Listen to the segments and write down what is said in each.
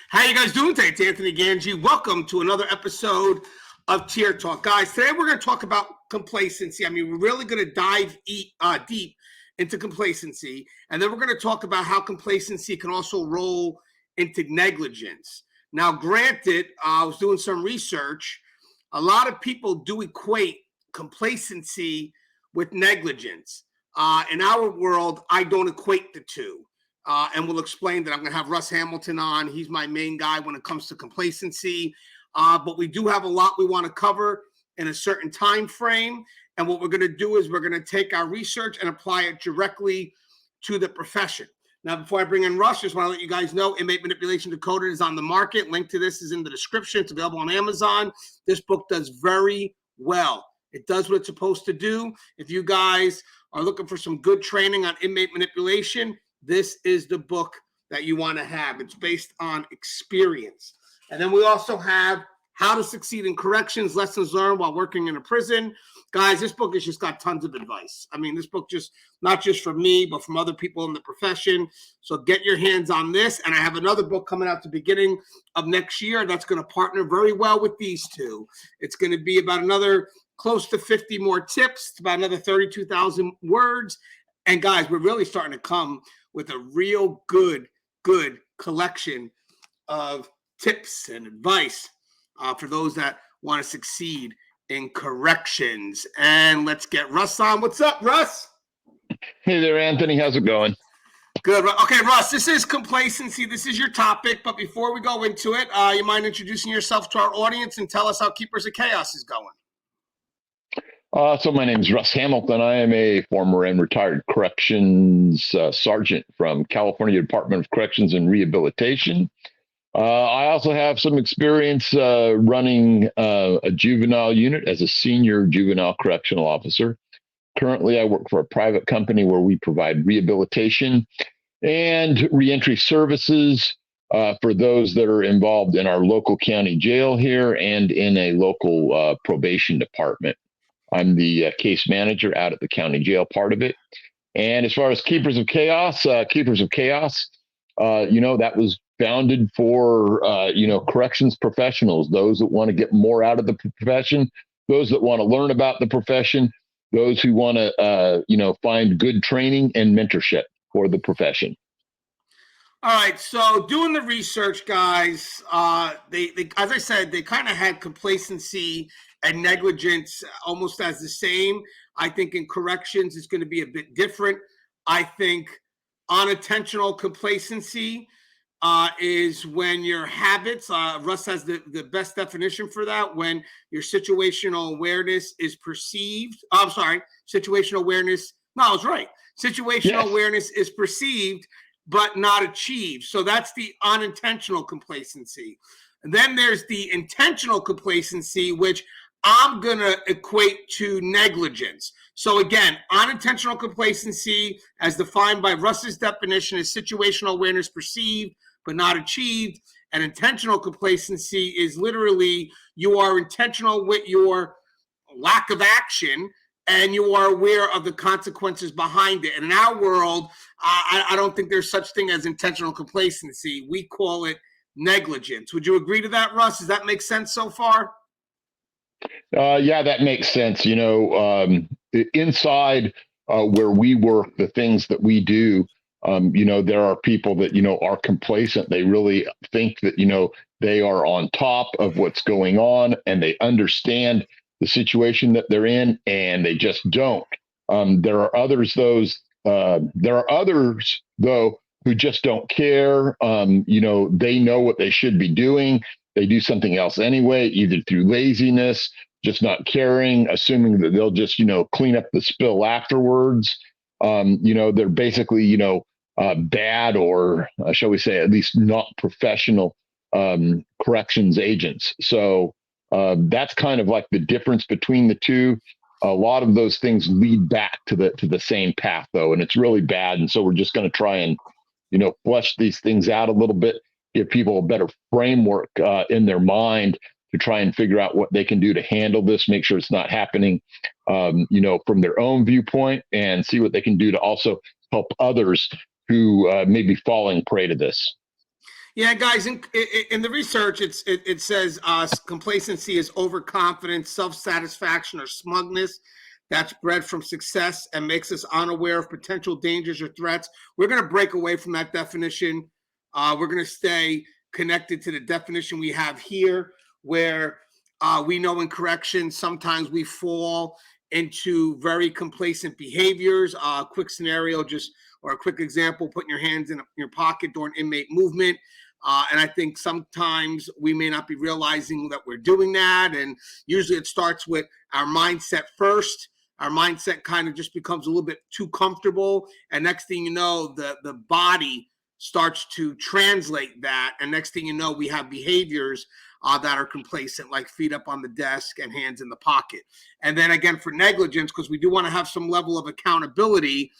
How you guys doing today? It's Anthony Gangi. Welcome to another episode of Tier Talk. Guys, today we're going to talk about complacency. We're really going to dive deep into complacency, and then we're going to talk about how complacency can also roll into negligence. Now, granted, I was doing some research. A lot of people do equate complacency with negligence. In our world, I don't equate the two. And we'll explain that. I'm going to have Russ Hamilton on. He's my main guy when it comes to complacency. But we do have a lot we want to cover in a certain time frame. And what we're going to do is we're going to take our research and apply it directly to the profession. Now, before I bring in Russ, just want to let you guys know Inmate Manipulation Decoded is on the market. Link to this is in the description. It's available on Amazon. This book does very well. It does what it's supposed to do. If you guys are looking for some good training on inmate manipulation, this is the book that you want to have. It's based on experience. And then we also have How to Succeed in Corrections, Lessons Learned While Working in a Prison. Guys, this book has just got tons of advice. This book just, not just from me, but from other people in the profession. So get your hands on this. And I have another book coming out at the beginning of next year that's going to partner very well with these two. It's going to be about another close to 50 more tips. It's about another 32,000 words. And guys, we're really starting to come with a real good collection of tips and advice for those that want to succeed in corrections. And let's get Russ on. What's up, Russ? Hey there, Anthony. How's it going? Good. Okay, Russ, this is complacency. This is your topic. But before we go into it, you mind introducing yourself to our audience and tell us how Keepers of Chaos is going? So my name is Russ Hamilton. I am a former and retired corrections sergeant from California Department of Corrections and Rehabilitation. I also have some experience running a juvenile unit as a senior juvenile correctional officer. Currently, I work for a private company where we provide rehabilitation and reentry services for those that are involved in our local county jail here and in a local probation department. I'm the case manager out at the county jail part of it. And as far as Keepers of Chaos, that was founded for, corrections professionals, those that want to get more out of the profession, those that want to learn about the profession, those who want to, find good training and mentorship for the profession. All right, so doing the research, guys, they as I said, they kind of had complacency and negligence almost as the same. I think in corrections, it's going to be a bit different. I think unintentional complacency is when your habits, Russ has the best definition for that, when your situational awareness is perceived. Situational awareness. No, I was right. Situational awareness is perceived but not achieved. So that's the unintentional complacency. And then there's the intentional complacency, which I'm going to equate to negligence. So again, unintentional complacency, as defined by Russ's definition, is situational awareness perceived but not achieved. And intentional complacency is literally you are intentional with your lack of action and you are aware of the consequences behind it. And in our world, I don't think there's such thing as intentional complacency. We call it negligence. Would you agree to that, Russ? Does that make sense so far? Yeah, that makes sense. Inside where we work, the things that we do, there are people that, are complacent. They really think that, they are on top of what's going on and they understand the situation that they're in, and they just don't. There are others, though, who just don't care. They know what they should be doing. They do something else anyway, either through laziness, just not caring, assuming that they'll just, clean up the spill afterwards. They're basically, bad, or shall we say, at least not professional corrections agents. So that's kind of like the difference between the two. A lot of those things lead back to the same path, though, and it's really bad. And so we're just going to try and, flesh these things out a little bit, give people a better framework in their mind to try and figure out what they can do to handle this, make sure it's not happening, from their own viewpoint, and see what they can do to also help others who may be falling prey to this. Yeah, guys, in the research, it says complacency is overconfidence, self-satisfaction, or smugness that's bred from success and makes us unaware of potential dangers or threats. We're going to break away from that definition. We're going to stay connected to the definition we have here, where we know in corrections sometimes we fall into very complacent behaviors. Quick scenario, just or a quick example: putting your hands in your pocket during inmate movement. And I think sometimes we may not be realizing that we're doing that. And usually it starts with our mindset first. Our mindset kind of just becomes a little bit too comfortable. And next thing you know, the body starts to translate that. And next thing you know, we have behaviors that are complacent, like feet up on the desk and hands in the pocket. And then again, for negligence, because we do want to have some level of accountability,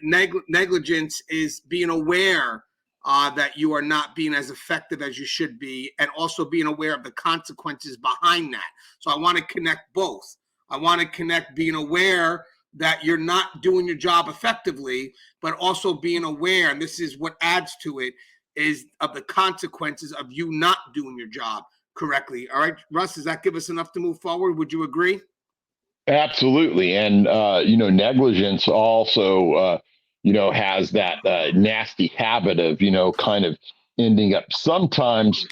negligence is being aware that you are not being as effective as you should be, and also being aware of the consequences behind that. So I want to connect both. I want to connect being aware that you're not doing your job effectively, but also being aware, and this is what adds to it, is of the consequences of you not doing your job correctly. All right, Russ, does that give us enough to move forward? Would you agree? Absolutely. And, negligence also, has that nasty habit of, kind of ending up sometimes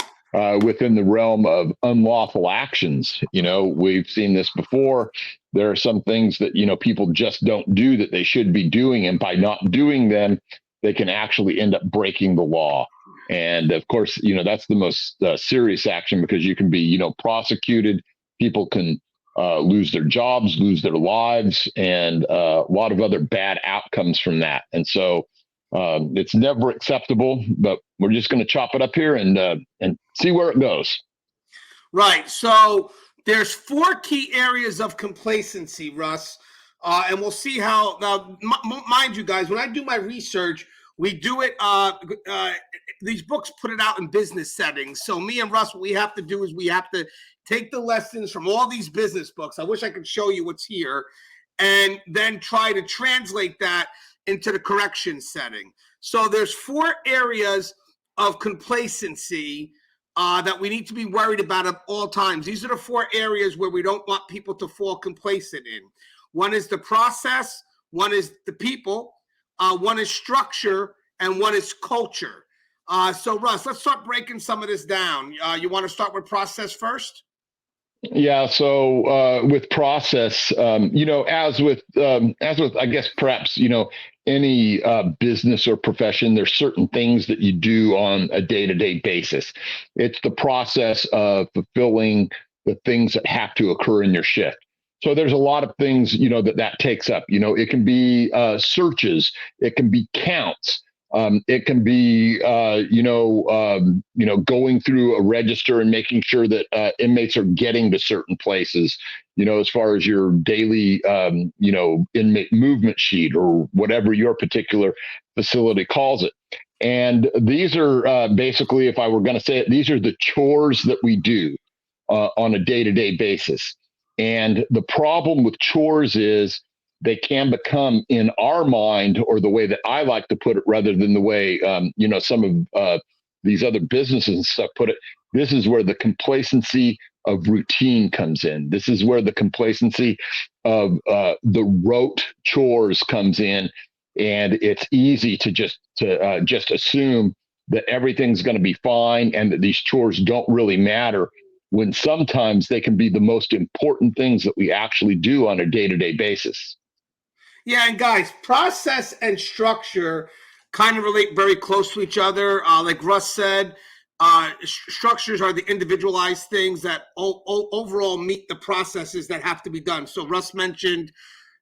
within the realm of unlawful actions. We've seen this before. There are some things that, people just don't do that they should be doing. And by not doing them, they can actually end up breaking the law. And of course, that's the most serious action, because you can be, prosecuted. People can lose their jobs, lose their lives, and a lot of other bad outcomes from that. And so it's never acceptable, but we're just going to chop it up here and see where it goes. Right. So there's 4 key areas of complacency, Russ, and we'll see how. Now, mind you, guys, when I do my research, we do it. These books put it out in business settings. So me and Russ, what we have to do is we have to take the lessons from all these business books. I wish I could show you what's here, and then try to translate that into the correction setting. So there's 4 areas of complacency that we need to be worried about at all times. These are the 4 areas where we don't want people to fall complacent in. One is the process, one is the people, one is structure, and one is culture. So Russ, let's start breaking some of this down. You want to start with process first? Yeah. So with process, as with I guess perhaps any business or profession, there's certain things that you do on a day-to-day basis. It's the process of fulfilling the things that have to occur in your shift. So there's a lot of things that takes up. It can be searches, it can be counts. It can be, going through a register and making sure that inmates are getting to certain places, as far as your daily, inmate movement sheet or whatever your particular facility calls it. And these are basically, if I were going to say it, these are the chores that we do on a day-to-day basis. And the problem with chores is they can become, in our mind, or the way that I like to put it, rather than the way some of these other businesses and stuff put it. This is where the complacency of routine comes in. This is where the complacency of the rote chores comes in, and it's easy to just assume that everything's going to be fine and that these chores don't really matter, when sometimes they can be the most important things that we actually do on a day-to-day basis. Yeah, and guys, process and structure kind of relate very close to each other. Like Russ said, structures are the individualized things that overall meet the processes that have to be done. So Russ mentioned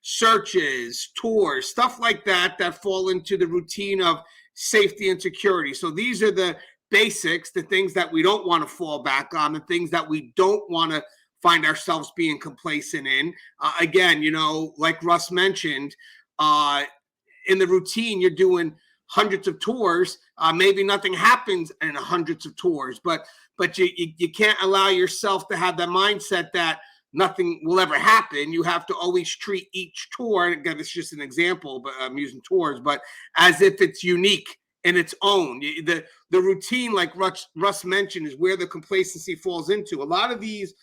searches, tours, stuff like that fall into the routine of safety and security. So these are the basics, the things that we don't want to fall back on, the things that we don't want to find ourselves being complacent in. Again, like Russ mentioned, in the routine, you're doing hundreds of tours. Maybe nothing happens in hundreds of tours, but you can't allow yourself to have that mindset that nothing will ever happen. You have to always treat each tour, and again, it's just an example, but I'm using tours, but as if it's unique in its own. The routine, like Russ mentioned, is where the complacency falls into. A lot of these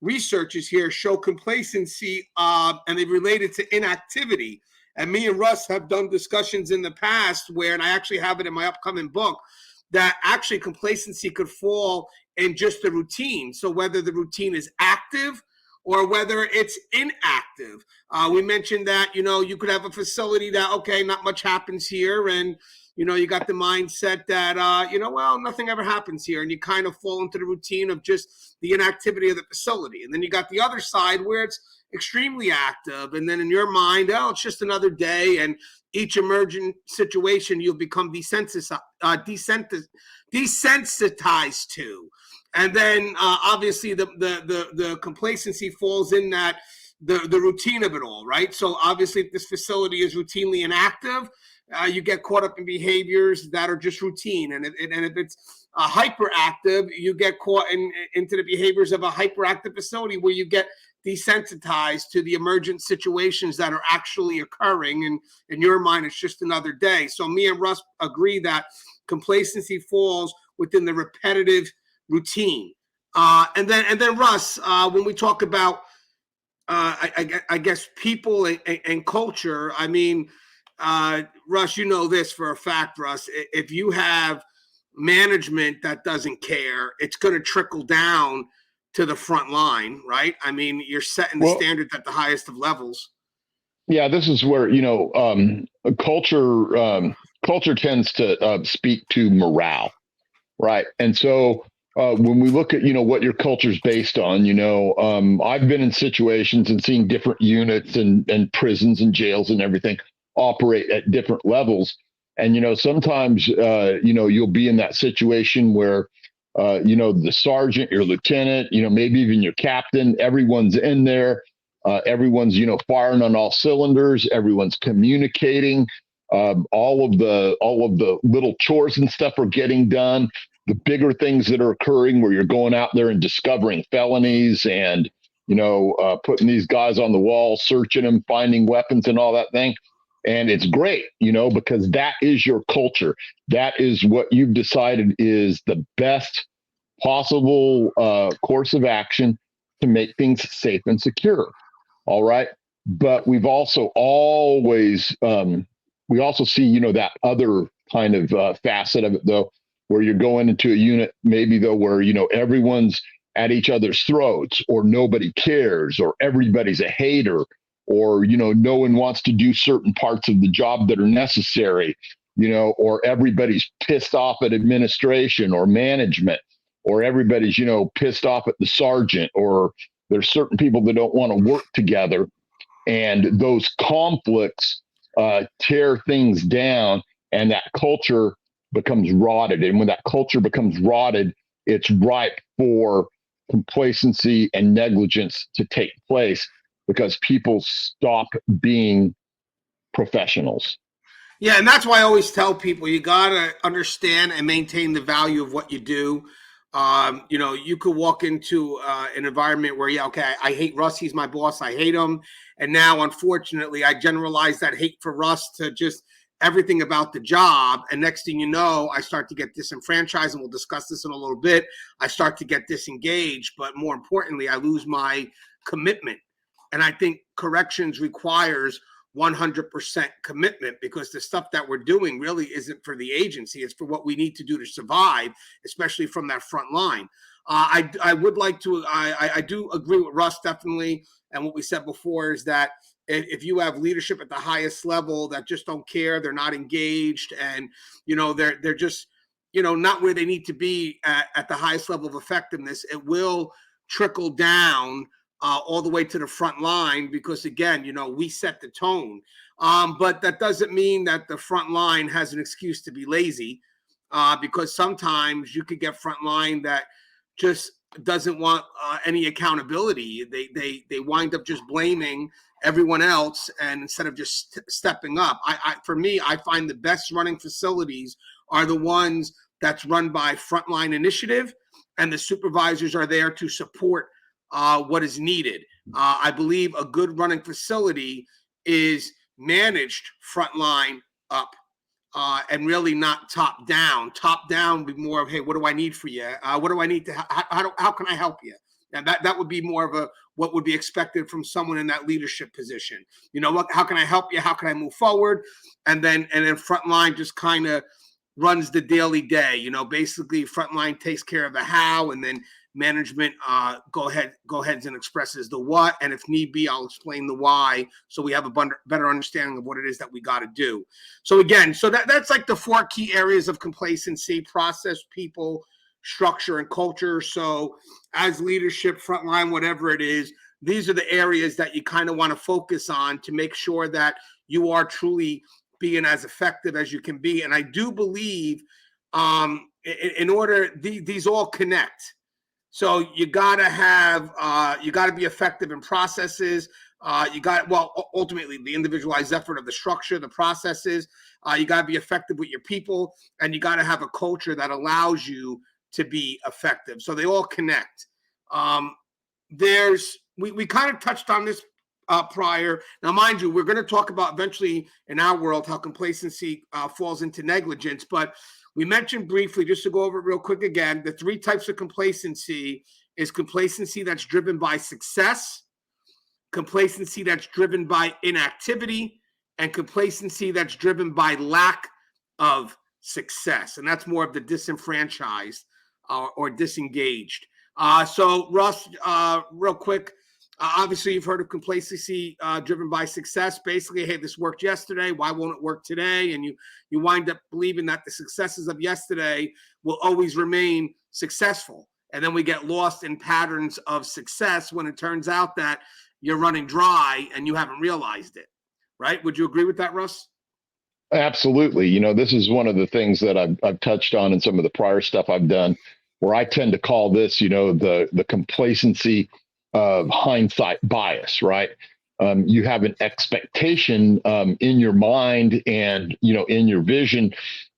researchers here show complacency, and they relate it to inactivity. And me and Russ have done discussions in the past where, and I actually have it in my upcoming book, that actually complacency could fall in just the routine. So whether the routine is active or whether it's inactive. We mentioned that, you could have a facility that, okay, not much happens here. And, you got the mindset that, well, nothing ever happens here. And you kind of fall into the routine of just the inactivity of the facility. And then you got the other side where it's extremely active. And then in your mind, oh, it's just another day. And each emergent situation, you'll become desensitized to. And then obviously the complacency falls in that the routine of it all, right? So obviously if this facility is routinely inactive, you get caught up in behaviors that are just routine. And if it's hyperactive, you get caught into the behaviors of a hyperactive facility where you get desensitized to the emergent situations that are actually occurring. And in your mind, it's just another day. So me and Russ agree that complacency falls within the repetitive routine. And then Russ, when we talk about, I guess, people and culture, I mean, Russ, you know this for a fact, Russ. If you have management that doesn't care, it's going to trickle down to the front line, right? I mean, you're setting the standards at the highest of levels. Yeah, this is where culture tends to speak to morale, right? And so when we look at what your culture is based on, I've been in situations and seen different units and prisons and jails and everything operate at different levels. And sometimes you'll be in that situation where the sergeant, your lieutenant, maybe even your captain, everyone's in there. Everyone's, firing on all cylinders. Everyone's communicating. All of the little chores and stuff are getting done. The bigger things that are occurring where you're going out there and discovering felonies and, putting these guys on the wall, searching them, finding weapons and all that thing. And it's great, because that is your culture. That is what you've decided is the best possible course of action to make things safe and secure. All right. But we've also always, we also see, that other kind of facet of it, though, where you're going into a unit, maybe, though, where, everyone's at each other's throats, or nobody cares, or everybody's a hater, or, no one wants to do certain parts of the job that are necessary, or everybody's pissed off at administration or management, or everybody's, pissed off at the sergeant, or there's certain people that don't want to work together. And those conflicts tear things down, and that culture becomes rotted. And when that culture becomes rotted, it's ripe for complacency and negligence to take place because people stop being professionals. Yeah, and that's why I always tell people you got to understand and maintain the value of what you do. You could walk into an environment where, I hate Russ. He's my boss. I hate him. And now, unfortunately, I generalize that hate for Russ to just everything about the job. And next thing you know, I start to get disenfranchised, and we'll discuss this in a little bit. I start to get disengaged, but more importantly, I lose my commitment. And I think corrections requires 100% commitment, because the stuff that we're doing really isn't for the agency. It's for what we need to do to survive, especially from that front line. I would like to, I do agree with Russ, definitely. And what we said before is that if you have leadership at the highest level that just don't care, they're not engaged, and, they're just, not where they need to be at the highest level of effectiveness, it will trickle down all the way to the front line, because again, we set the tone. But that doesn't mean that the front line has an excuse to be lazy, because sometimes you could get front line that just doesn't want any accountability. They wind up just blaming everyone else, and instead of just stepping up. For me, I find the best running facilities are the ones that's run by frontline initiative, and the supervisors are there to support what is needed. I believe a good running facility is managed frontline up. and really not top down. Top down would be more of, hey, what do I need for you? What do I need to? How can I help you? And that would be more of a what would be expected from someone in that leadership position. You know, what? How can I help you? How can I move forward? And then frontline just kind of runs the daily day. You know, basically frontline takes care of the how, and then management go ahead and expresses the what, and if need be, I'll explain the why, so we have a better understanding of what it is that we got to do. So again, that's like the 4 key areas of complacency: process, people, structure, and culture. So as leadership, frontline, whatever it is, these are the areas that you kind of want to focus on to make sure that you are truly being as effective as you can be. And I do believe in order, these all connect. So you got to be effective in processes. Ultimately the individualized effort of the structure, the processes. You got to be effective with your people, and you got to have a culture that allows you to be effective. So they all connect. We kind of touched on this prior. Now, mind you, we're going to talk about eventually in our world how complacency falls into negligence, but we mentioned briefly, just to go over it real quick again, the 3 types of complacency is complacency that's driven by success, complacency that's driven by inactivity, and complacency that's driven by lack of success. And that's more of the disenfranchised or disengaged. So Russ, real quick, obviously you've heard of complacency driven by success. Basically, hey, this worked yesterday, why won't it work today? And you wind up believing that the successes of yesterday will always remain successful. And then we get lost in patterns of success when it turns out that you're running dry and you haven't realized it, right? Would you agree with that, Russ? Absolutely. You know, this is one of the things that I've touched on in some of the prior stuff I've done, where I tend to call this, you know, the complacency of hindsight bias, right? You have an expectation in your mind and, you know, in your vision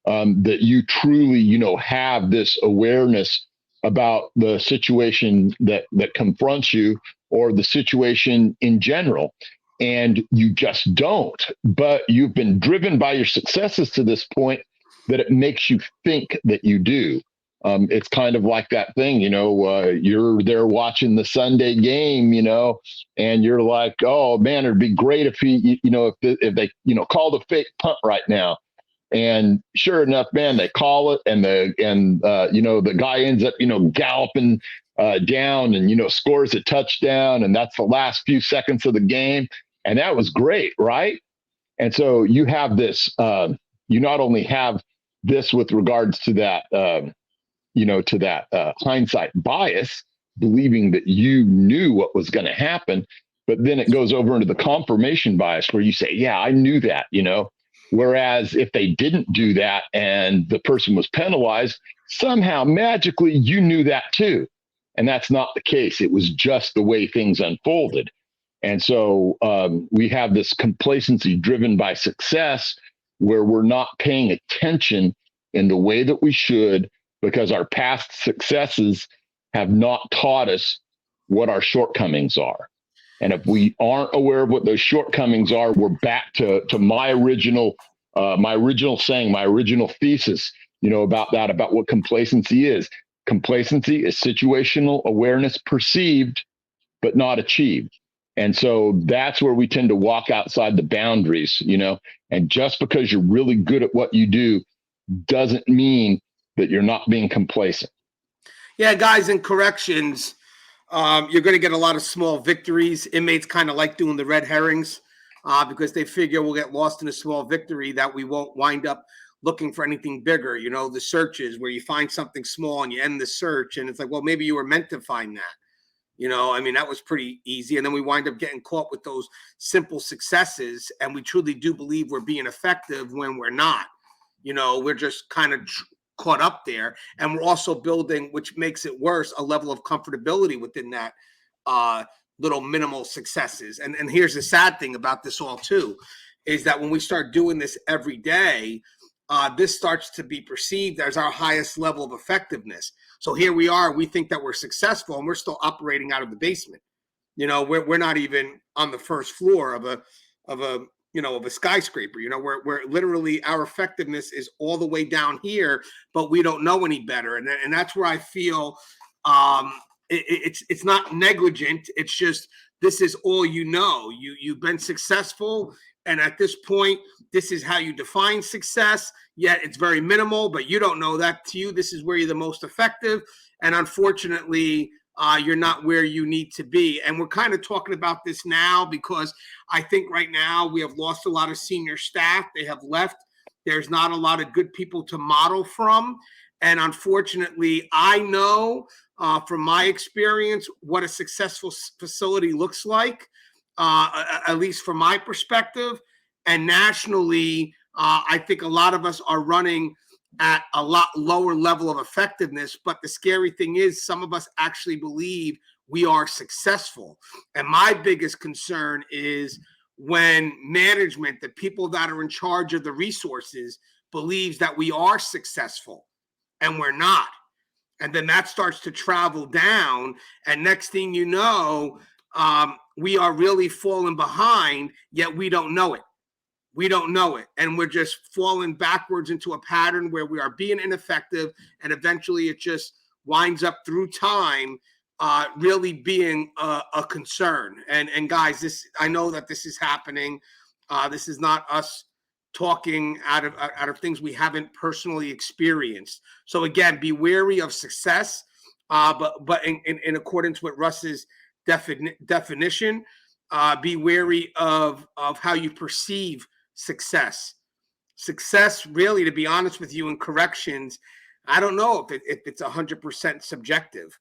that you truly, you know, have this awareness about the situation that confronts you, or the situation in general. And you just don't. But you've been driven by your successes to this point that it makes you think that you do. It's kind of like that thing, you know, you're there watching the Sunday game, you know, and you're like, oh man, it'd be great if if they, you know, called a fake punt right now. And sure enough, man, they call it, and the guy ends up, you know, galloping down and, you know, scores a touchdown, and that's the last few seconds of the game, and that was great, right? And so you have this. You not only have this with regards to that, hindsight bias, believing that you knew what was going to happen, but then it goes over into the confirmation bias, where you say, "Yeah, I knew that," you know. Whereas if they didn't do that and the person was penalized, somehow magically you knew that too. And that's not the case. It was just the way things unfolded. And so we have this complacency driven by success, where we're not paying attention in the way that we should, because our past successes have not taught us what our shortcomings are. And if we aren't aware of what those shortcomings are, we're back to my original saying, my original thesis, you know, about what complacency is. Complacency is situational awareness perceived, but not achieved. And so that's where we tend to walk outside the boundaries, you know, and just because you're really good at what you do doesn't mean that you're not being complacent. Yeah, guys, in corrections, you're going to get a lot of small victories. Inmates kind of like doing the red herrings because they figure we'll get lost in a small victory, that we won't wind up looking for anything bigger. You know, the searches where you find something small and you end the search, and it's like, well, maybe you were meant to find that. You know, I mean, that was pretty easy. And then we wind up getting caught with those simple successes, and we truly do believe we're being effective when we're not. You know, we're just kind of caught up there, and we're also building, which makes it worse, a level of comfortability within that little minimal successes. And here's the sad thing about this all too, is that when we start doing this every day, this starts to be perceived as our highest level of effectiveness. So here we are, we think that we're successful, and we're still operating out of the basement. You know, we're not even on the first floor of a of a skyscraper, where literally our effectiveness is all the way down here, but we don't know any better. And that's where I feel it's not negligent. It's just, this is all you've been successful. And at this point, this is how you define success, yet it's very minimal, but you don't know that. To you, this is where you're the most effective. And unfortunately, you're not where you need to be. And we're kind of talking about this now because I think right now we have lost a lot of senior staff. They have left. There's not a lot of good people to model from. And unfortunately, I know from my experience what a successful facility looks like, at least from my perspective. And nationally, I think a lot of us are running at a lot lower level of effectiveness. But the scary thing is, some of us actually believe we are successful. And my biggest concern is when management, the people that are in charge of the resources, believes that we are successful and we're not. And then that starts to travel down. And next thing you know, we are really falling behind, yet we don't know it. We don't know it. And we're just falling backwards into a pattern where we are being ineffective. And eventually it just winds up through time really being a concern. And guys, I know that this is happening. This is not us talking out of things we haven't personally experienced. So again, be wary of success, but in accordance with Russ's definition, be wary of how you perceive success. Success, really, to be honest with you, in corrections, I don't know if it's 100% subjective.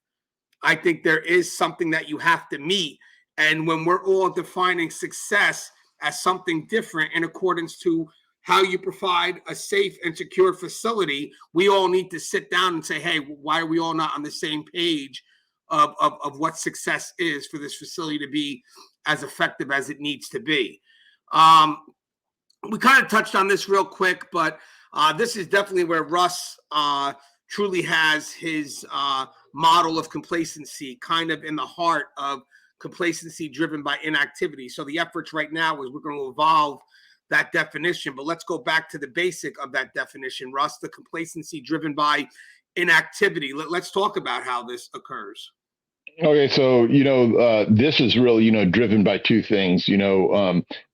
I think there is something that you have to meet. And when we're all defining success as something different in accordance to how you provide a safe and secure facility, we all need to sit down and say, hey, why are we all not on the same page of what success is for this facility to be as effective as it needs to be? We kind of touched on this real quick, but this is definitely where Russ truly has his model of complacency, kind of in the heart of complacency driven by inactivity. So the efforts right now is we're going to evolve that definition, but let's go back to the basic of that definition, Russ, the complacency driven by inactivity. Let's talk about how this occurs. Okay, so this is really driven by two things.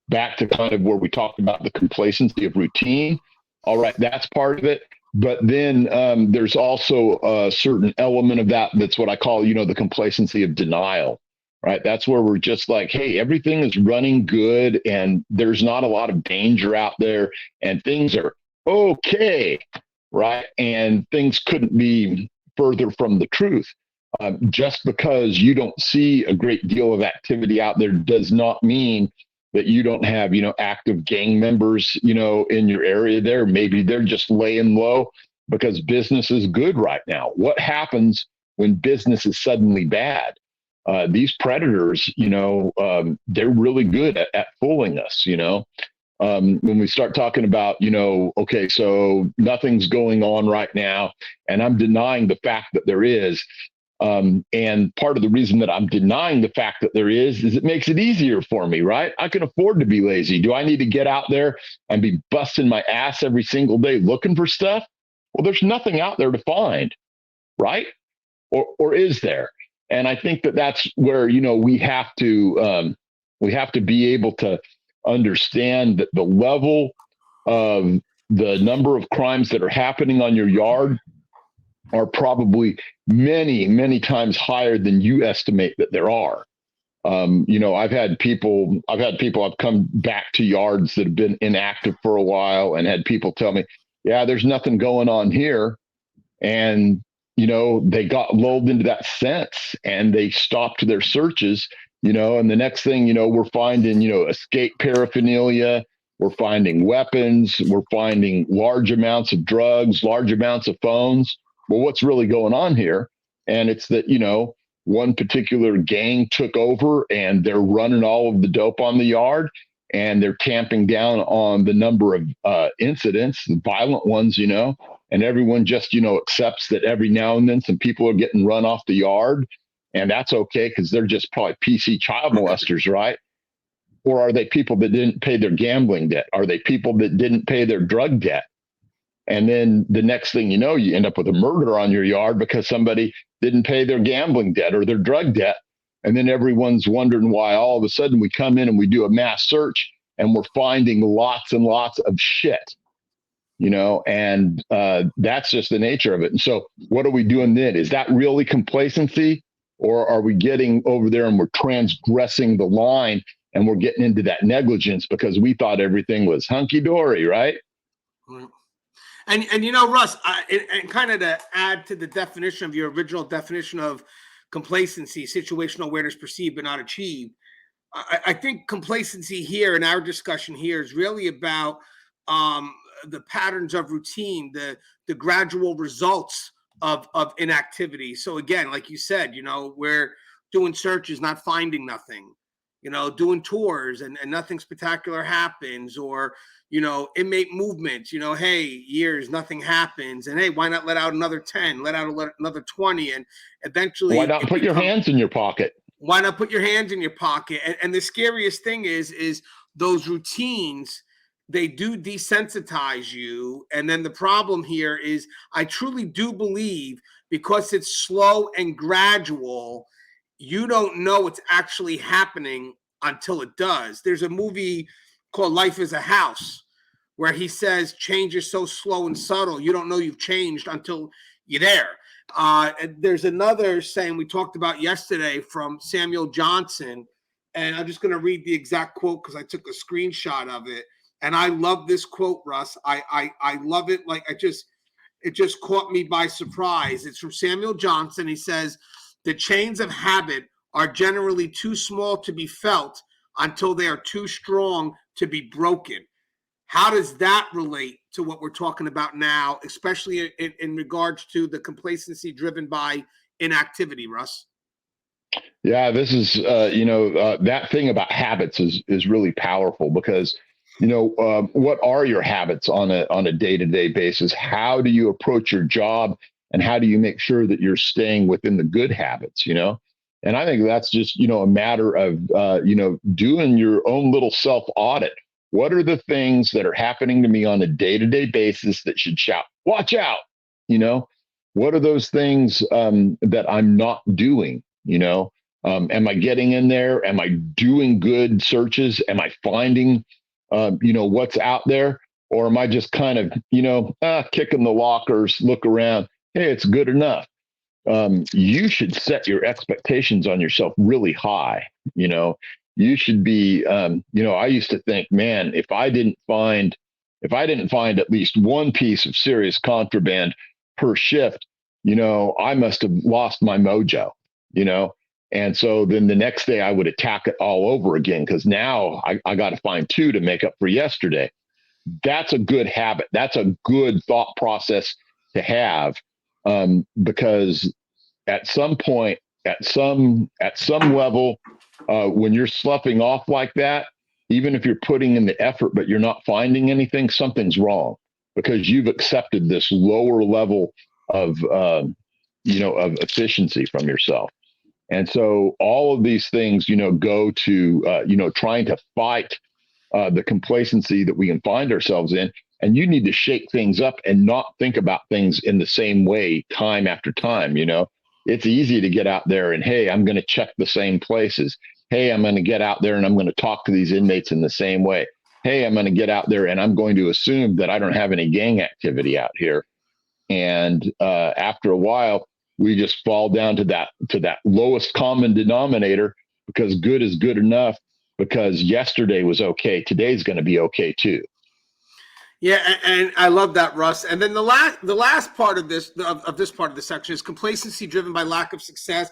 Back to kind of where we talked about the complacency of routine. All right, that's part of it. But then there's also a certain element of that's what I call the complacency of denial. Right, that's where we're just like, hey, everything is running good, and there's not a lot of danger out there, and things are okay, right? And things couldn't be further from the truth. Just because you don't see a great deal of activity out there does not mean that you don't have, active gang members, in your area there. Maybe they're just laying low because business is good right now. What happens when business is suddenly bad? These predators, they're really good at fooling us, when we start talking about, okay, so nothing's going on right now, and I'm denying the fact that there is. And part of the reason that I'm denying the fact that there is it makes it easier for me, right? I can afford to be lazy. Do I need to get out there and be busting my ass every single day looking for stuff? Well, there's nothing out there to find, right? Or is there? And I think that that's where, we have to be able to understand that the level of the number of crimes that are happening on your yard are probably many, many times higher than you estimate that there are. I've had people I've come back to yards that have been inactive for a while and had people tell me, yeah, there's nothing going on here. And, they got lulled into that sense and they stopped their searches, and the next thing, we're finding, escape paraphernalia, we're finding weapons, we're finding large amounts of drugs, large amounts of phones. Well, what's really going on here? And it's that, one particular gang took over and they're running all of the dope on the yard, and they're tamping down on the number of incidents, violent ones, and everyone just, accepts that every now and then some people are getting run off the yard, and that's okay because they're just probably PC child molesters, right? Or are they people that didn't pay their gambling debt? Are they people that didn't pay their drug debt? And then the next thing you know, you end up with a murder on your yard because somebody didn't pay their gambling debt or their drug debt. And then everyone's wondering why all of a sudden we come in and we do a mass search and we're finding lots and lots of shit, and that's just the nature of it. And so what are we doing then? Is that really complacency, or are we getting over there and we're transgressing the line and we're getting into that negligence because we thought everything was hunky-dory, right? Right. And Russ, and kind of to add to the definition of your original definition of complacency, situational awareness perceived but not achieved, I think complacency here in our discussion here is really about the patterns of routine, the gradual results of inactivity. So again, like you said, we're doing searches, not finding nothing, doing tours and nothing spectacular happens, or inmate movements, hey, years, nothing happens. And hey, why not let out another 10, let out another 20? And eventually, why not put your hands in your pocket? Why not put your hands in your pocket? And the scariest thing is those routines, they do desensitize you. And then the problem here is I truly do believe because it's slow and gradual, you don't know what's actually happening until it does. There's a movie called Life is a House where he says change is so slow and subtle, you don't know you've changed until you're there. There's another saying we talked about yesterday from Samuel Johnson, and I'm just going to read the exact quote because I took a screenshot of it, and I love this quote, Russ. I love it. Like it just caught me by surprise. It's from Samuel Johnson. He says, "The chains of habit are generally too small to be felt until they are too strong to be broken." How does that relate to what we're talking about now, especially in regards to the complacency driven by inactivity, Russ? Yeah, this is, that thing about habits is really powerful because, what are your habits on a day-to-day basis? How do you approach your job, and how do you make sure that you're staying within the good habits? And I think that's just, a matter of, doing your own little self-audit. What are the things that are happening to me on a day-to-day basis that should shout, watch out? What are those things that I'm not doing? Am I getting in there? Am I doing good searches? Am I finding, what's out there? Or am I just kind of, kicking the lockers, look around? Hey, it's good enough. You should set your expectations on yourself really high. You should be, I used to think, man, if I didn't find at least one piece of serious contraband per shift, I must have lost my mojo, And so then the next day I would attack it all over again because now I got to find two to make up for yesterday. That's a good habit. That's a good thought process to have, because at some point, at some level, when you're sloughing off like that, even if you're putting in the effort but you're not finding anything, something's wrong because you've accepted this lower level of of efficiency from yourself. And so all of these things, go to trying to fight the complacency that we can find ourselves in. And you need to shake things up and not think about things in the same way time after time. It's easy to get out there and, hey, I'm going to check the same places. Hey, I'm going to get out there and I'm going to talk to these inmates in the same way. Hey, I'm going to get out there and I'm going to assume that I don't have any gang activity out here. And after a while, we just fall down to that lowest common denominator because good is good enough because yesterday was okay. Today's going to be okay too. Yeah, and I love that, Russ. And then the last part of this part of the section is complacency driven by lack of success.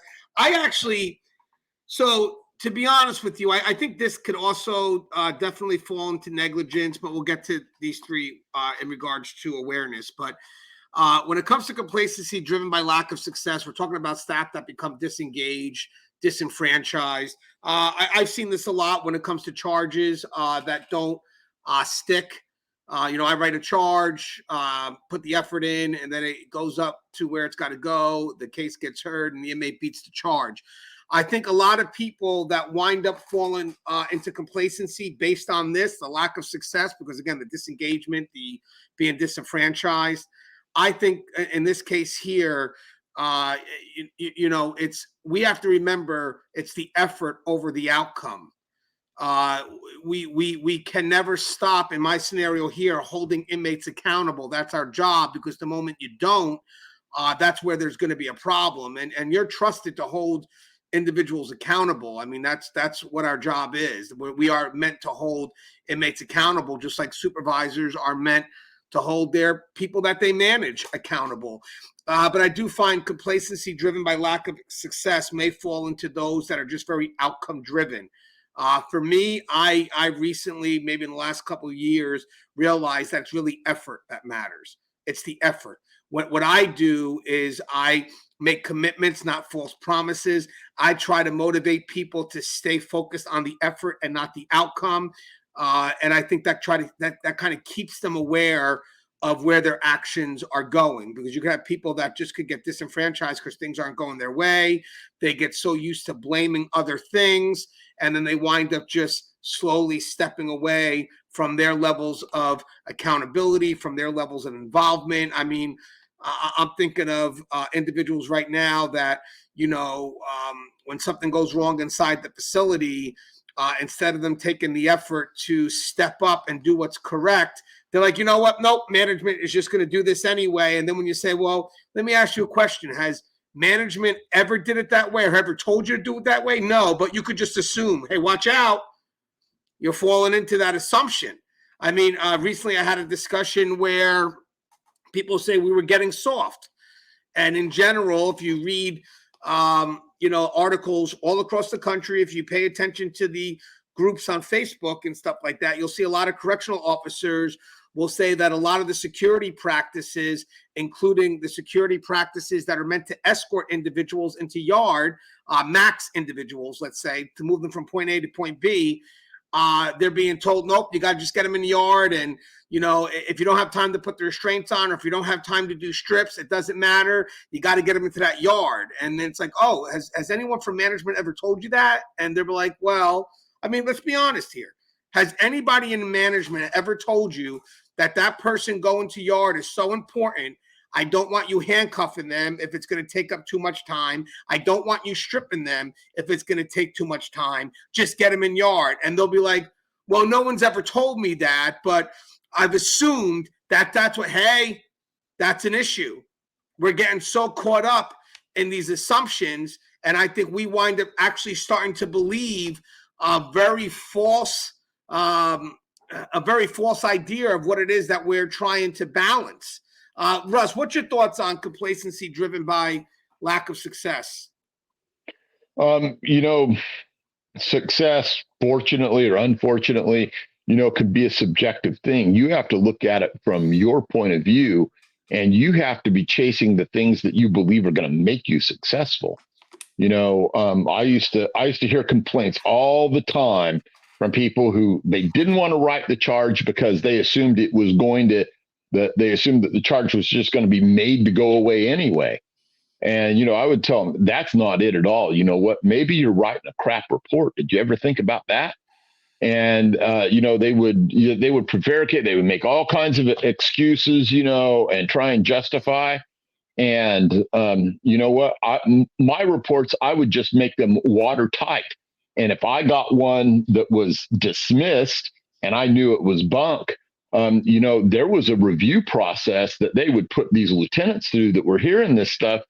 So to be honest with you, I think this could also definitely fall into negligence, but we'll get to these three in regards to awareness. But when it comes to complacency driven by lack of success, we're talking about staff that become disengaged, disenfranchised. I've seen this a lot when it comes to charges that don't stick. I write a charge, put the effort in, and then it goes up to where it's got to go. The case gets heard, and the inmate beats the charge. I think a lot of people that wind up falling into complacency based on this, the lack of success, because again, the disengagement, the being disenfranchised. I think in this case here, we have to remember it's the effort over the outcome. We can never stop, in my scenario here, holding inmates accountable. That's our job, because the moment you don't, that's where there's going to be a problem. And you're trusted to hold individuals accountable. I mean, that's what our job is. We are meant to hold inmates accountable, just like supervisors are meant to hold their people that they manage accountable. But I do find complacency driven by lack of success may fall into those that are just very outcome driven. For me, I recently, maybe in the last couple of years, realized that it's really effort that matters. It's the effort. What I do is I make commitments, not false promises. I try to motivate people to stay focused on the effort and not the outcome. And I think that kind of keeps them aware of where their actions are going, because you can have people that just could get disenfranchised because things aren't going their way. They get so used to blaming other things, and then they wind up just slowly stepping away from their levels of accountability, from their levels of involvement. I mean, I'm thinking of individuals right now that, when something goes wrong inside the facility, instead of them taking the effort to step up and do what's correct, they're like, you know what? Nope, management is just going to do this anyway. And then when you say, well, let me ask you a question. Has management ever did it that way, or ever told you to do it that way? No, but you could just assume, hey, watch out. You're falling into that assumption. I mean, recently I had a discussion where people say we were getting soft. And in general, if you read, articles all across the country, if you pay attention to the groups on Facebook and stuff like that, you'll see a lot of correctional officers will say that a lot of the security practices, including the security practices that are meant to escort individuals into yard, max individuals, let's say, to move them from point A to point B, they're being told, nope, you got to just get them in the yard. And, if you don't have time to put the restraints on, or if you don't have time to do strips, it doesn't matter. You got to get them into that yard. And then it's like, oh, has anyone from management ever told you that? And they're like, well, I mean, let's be honest here. Has anybody in management ever told you that person going to yard is so important? I don't want you handcuffing them if it's going to take up too much time. I don't want you stripping them if it's going to take too much time. Just get them in yard. And they'll be like, well, no one's ever told me that, but I've assumed that's an issue. We're getting so caught up in these assumptions. And I think we wind up actually starting to believe a very false idea of what it is that we're trying to balance. Russ, what's your thoughts on complacency driven by lack of success? Success, fortunately or unfortunately, could be a subjective thing. You have to look at it from your point of view, and you have to be chasing the things that you believe are going to make you successful. I used to hear complaints all the time from people who they didn't want to write the charge because they assumed they assumed that the charge was just going to be made to go away anyway. And, I would tell them that's not it at all. You know what? Maybe you're writing a crap report. Did you ever think about that? And, they would prevaricate. They would make all kinds of excuses, and try and justify. And you know what? My reports, I would just make them watertight. And if I got one that was dismissed and I knew it was bunk, there was a review process that they would put these lieutenants through that were hearing this stuff.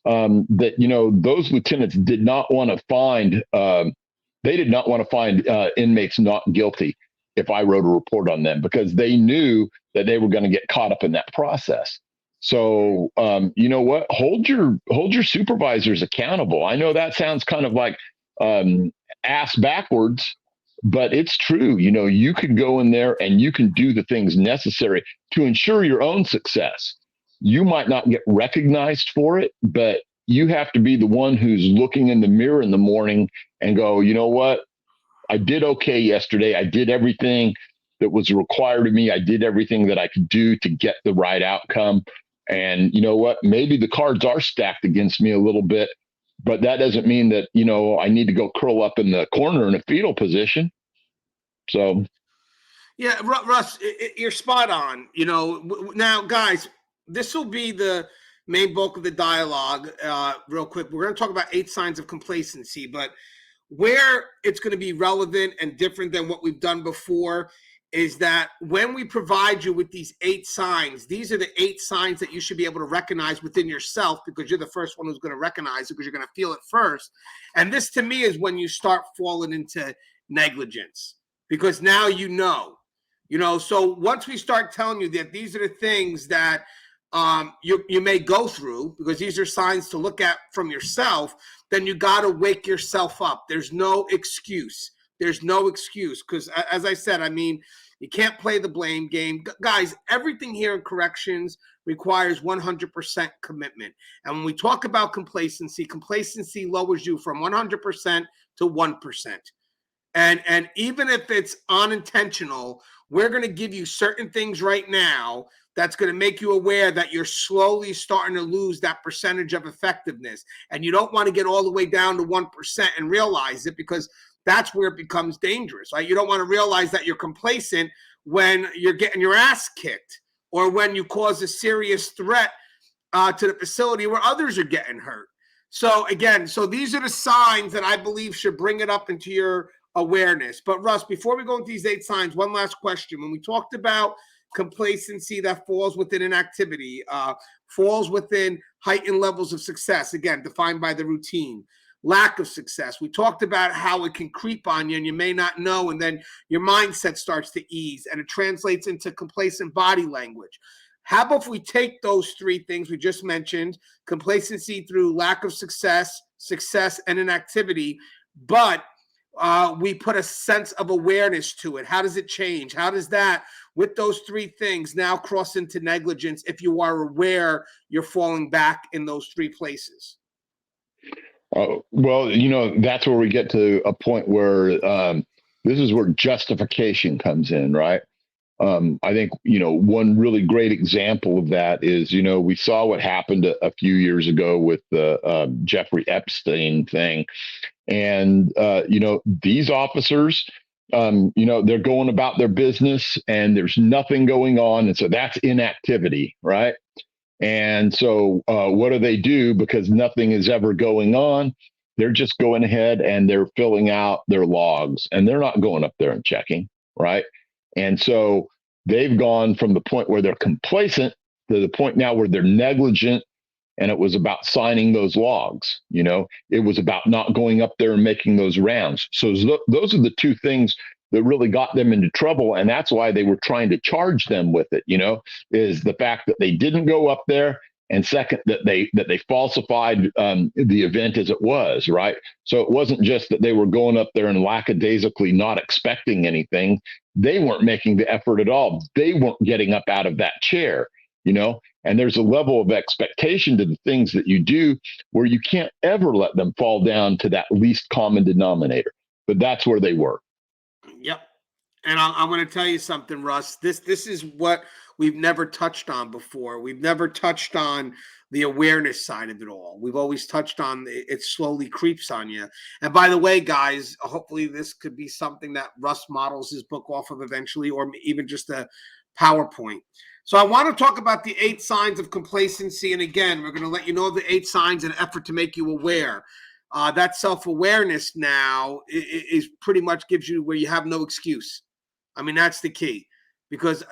Those lieutenants did not want to find. They did not want to find inmates not guilty if I wrote a report on them, because they knew that they were going to get caught up in that process. So, you know what? Hold your supervisors accountable. I know that sounds kind of like ass backwards, but it's true. You can go in there and you can do the things necessary to ensure your own success. You might not get recognized for it, but you have to be the one who's looking in the mirror in the morning and go, you know what? I did okay yesterday. I did everything that was required of me. I did everything that I could do to get the right outcome. And you know what? Maybe the cards are stacked against me a little bit, but that doesn't mean that, I need to go curl up in the corner in a fetal position. So, yeah, Russ, you're spot on. Now, guys, this will be the main bulk of the dialogue. Real quick, we're going to talk about 8 signs of complacency, but where it's going to be relevant and different than what we've done before is that when we provide you with these 8 signs, these are the 8 signs that you should be able to recognize within yourself, because you're the first one who's going to recognize it, because you're going to feel it first. And this, to me, is when you start falling into negligence, because now so once we start telling you that these are the things that you may go through, because these are signs to look at from yourself, then you got to wake yourself up. There's no excuse. There's no excuse, because as I said, you can't play the blame game. Guys, everything here in corrections requires 100% commitment. And when we talk about complacency lowers you from 100% to 1%. And even if it's unintentional, we're going to give you certain things right now that's going to make you aware that you're slowly starting to lose that percentage of effectiveness. And you don't want to get all the way down to 1% and realize it, because that's where it becomes dangerous, right? You don't want to realize that you're complacent when you're getting your ass kicked, or when you cause a serious threat to the facility where others are getting hurt. So again, these are the signs that I believe should bring it up into your awareness. But Russ, before we go into these 8 signs, one last question. When we talked about complacency that falls within inactivity, falls within heightened levels of success, again, defined by the routine, lack of success, we talked about how it can creep on you and you may not know, and then your mindset starts to ease and it translates into complacent body language. How about if we take those 3 things we just mentioned, complacency through lack of success, and inactivity, but we put a sense of awareness to it? How does it change? How does that, with those 3 things, now cross into negligence if you are aware you're falling back in those 3 places? Well, that's where we get to a point where this is where justification comes in, right? I think, one really great example of that is, we saw what happened a few years ago with the Jeffrey Epstein thing. And, these officers, they're going about their business and there's nothing going on. And so that's inactivity, right? And so what do? Because nothing is ever going on, they're just going ahead and they're filling out their logs, and they're not going up there and checking, right? And so they've gone from the point where they're complacent to the point now where they're negligent. And it was about signing those logs. It was about not going up there and making those rounds. So those are the 2 things that really got them into trouble. And that's why they were trying to charge them with it, is the fact that they didn't go up there. And second, that they falsified the event as it was, right? So it wasn't just that they were going up there and lackadaisically not expecting anything. They weren't making the effort at all. They weren't getting up out of that chair, and there's a level of expectation to the things that you do where you can't ever let them fall down to that least common denominator. But that's where they were. Yep. And I'm going to tell you something, Russ. This is what we've never touched on before. We've never touched on the awareness side of it all. We've always touched on it slowly creeps on you. And by the way, guys, hopefully this could be something that Russ models his book off of eventually, or even just a PowerPoint. So I want to talk about the 8 signs of complacency. And again, we're going to let you know the 8 signs in an effort to make you aware. That self-awareness now is pretty much gives you where you have no excuse. That's the key, because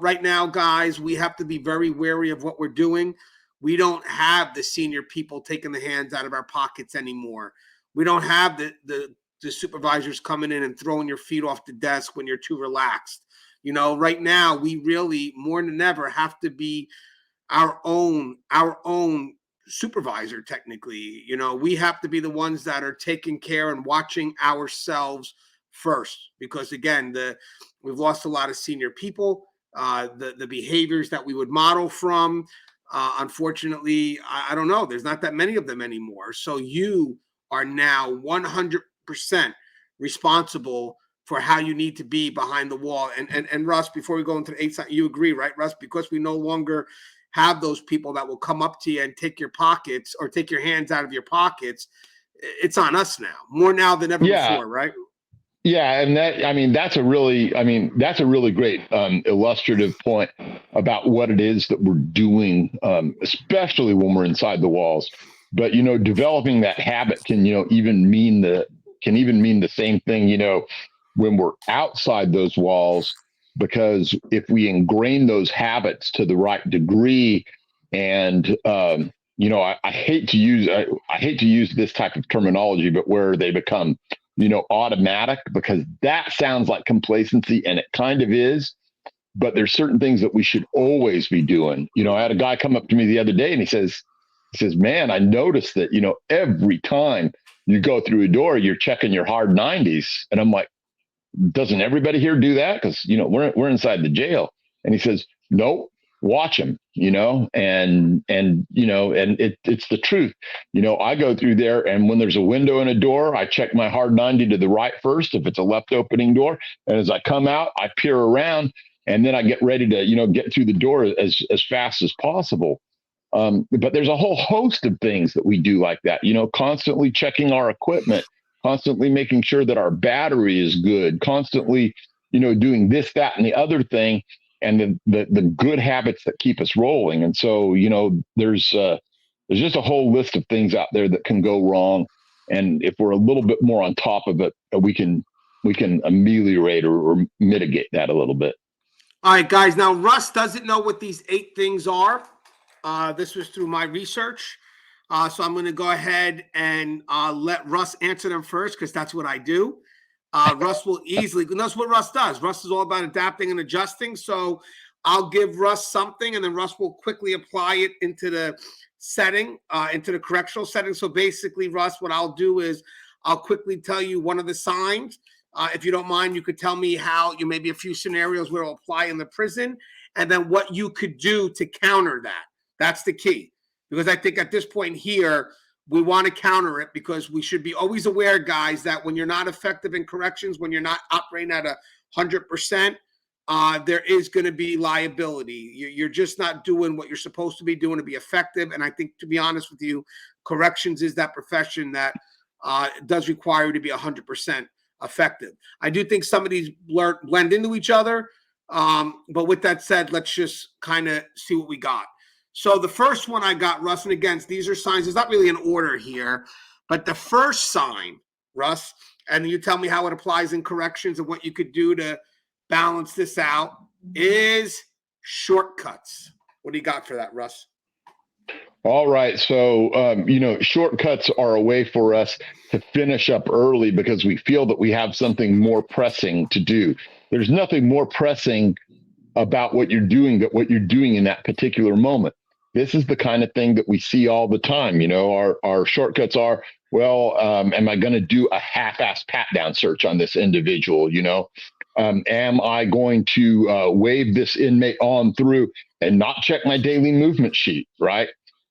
right now, guys, we have to be very wary of what we're doing. We don't have the senior people taking the hands out of our pockets anymore. We don't have the supervisors coming in and throwing your feet off the desk when you're too relaxed. Right now, we really more than ever have to be our own supervisor. Technically, we have to be the ones that are taking care and watching ourselves first, because again, we've lost a lot of senior people. The behaviors that we would model from, unfortunately, I don't know, there's not that many of them anymore. So you are now 100% responsible for how you need to be behind the wall. And Russ, before we go into the 8 signs, you agree, right, Russ? Because we no longer have those people that will come up to you and take your pockets or take your hands out of your pockets. It's on us now, more now than ever Yeah. before, right? Yeah, and that's a really great illustrative point about what it is that we're doing, especially when we're inside the walls. But developing that habit can even mean the same thing when we're outside those walls, because if we ingrain those habits to the right degree, and I hate to use this type of terminology, but where they become automatic, because that sounds like complacency, and it kind of is. But there's certain things that we should always be doing. I had a guy come up to me the other day and he says, man, I noticed that, every time you go through a door, you're checking your hard 90s. And I'm like, doesn't everybody here do that? Because, we're inside the jail. And he says, nope, watch them, and it's the truth. I go through there, and when there's a window in a door, I check my hard 90 to the right first, if it's a left opening door. And as I come out, I peer around, and then I get ready to, get through the door as fast as possible. But there's a whole host of things that we do like that, constantly checking our equipment, constantly making sure that our battery is good, constantly, doing this, that, and the other thing, and the good habits that keep us rolling. And so, there's just a whole list of things out there that can go wrong. And if we're a little bit more on top of it, we can ameliorate or mitigate that a little bit. All right, guys. Now, Russ doesn't know what these 8 things are. This was through my research. So I'm going to go ahead and let Russ answer them first, because that's what I do. Russ will easily, and that's what Russ does. Russ is all about adapting and adjusting. So I'll give Russ something, and then Russ will quickly apply it into the setting, into the correctional setting. So basically, Russ, what I'll do is I'll quickly tell you one of the signs. If you don't mind, you could tell me how you maybe a few scenarios where it'll apply in the prison, and then what you could do to counter that. That's the key, because I think at this point here, we want to counter it, because we should be always aware, guys, that when you're not effective in corrections, when you're not operating at 100%, there is going to be liability. You're just not doing what you're supposed to be doing to be effective. And I think, to be honest with you, corrections is that profession that does require you to be 100% effective. I do think some of these blend into each other. But with that said, let's just kind of see what we got. So the first one I got, Russ, and again, these are signs. There's not really an order here, but the first sign, Russ, and you tell me how it applies in corrections and what you could do to balance this out, is shortcuts. What do you got for that, Russ? All right. So, shortcuts are a way for us to finish up early because we feel that we have something more pressing to do. There's nothing more pressing about what you're doing than what you're doing in that particular moment. This is the kind of thing that we see all the time. Our shortcuts are, well, am I going to do a half-ass pat-down search on this individual? Am I going to wave this inmate on through and not check my daily movement sheet, right?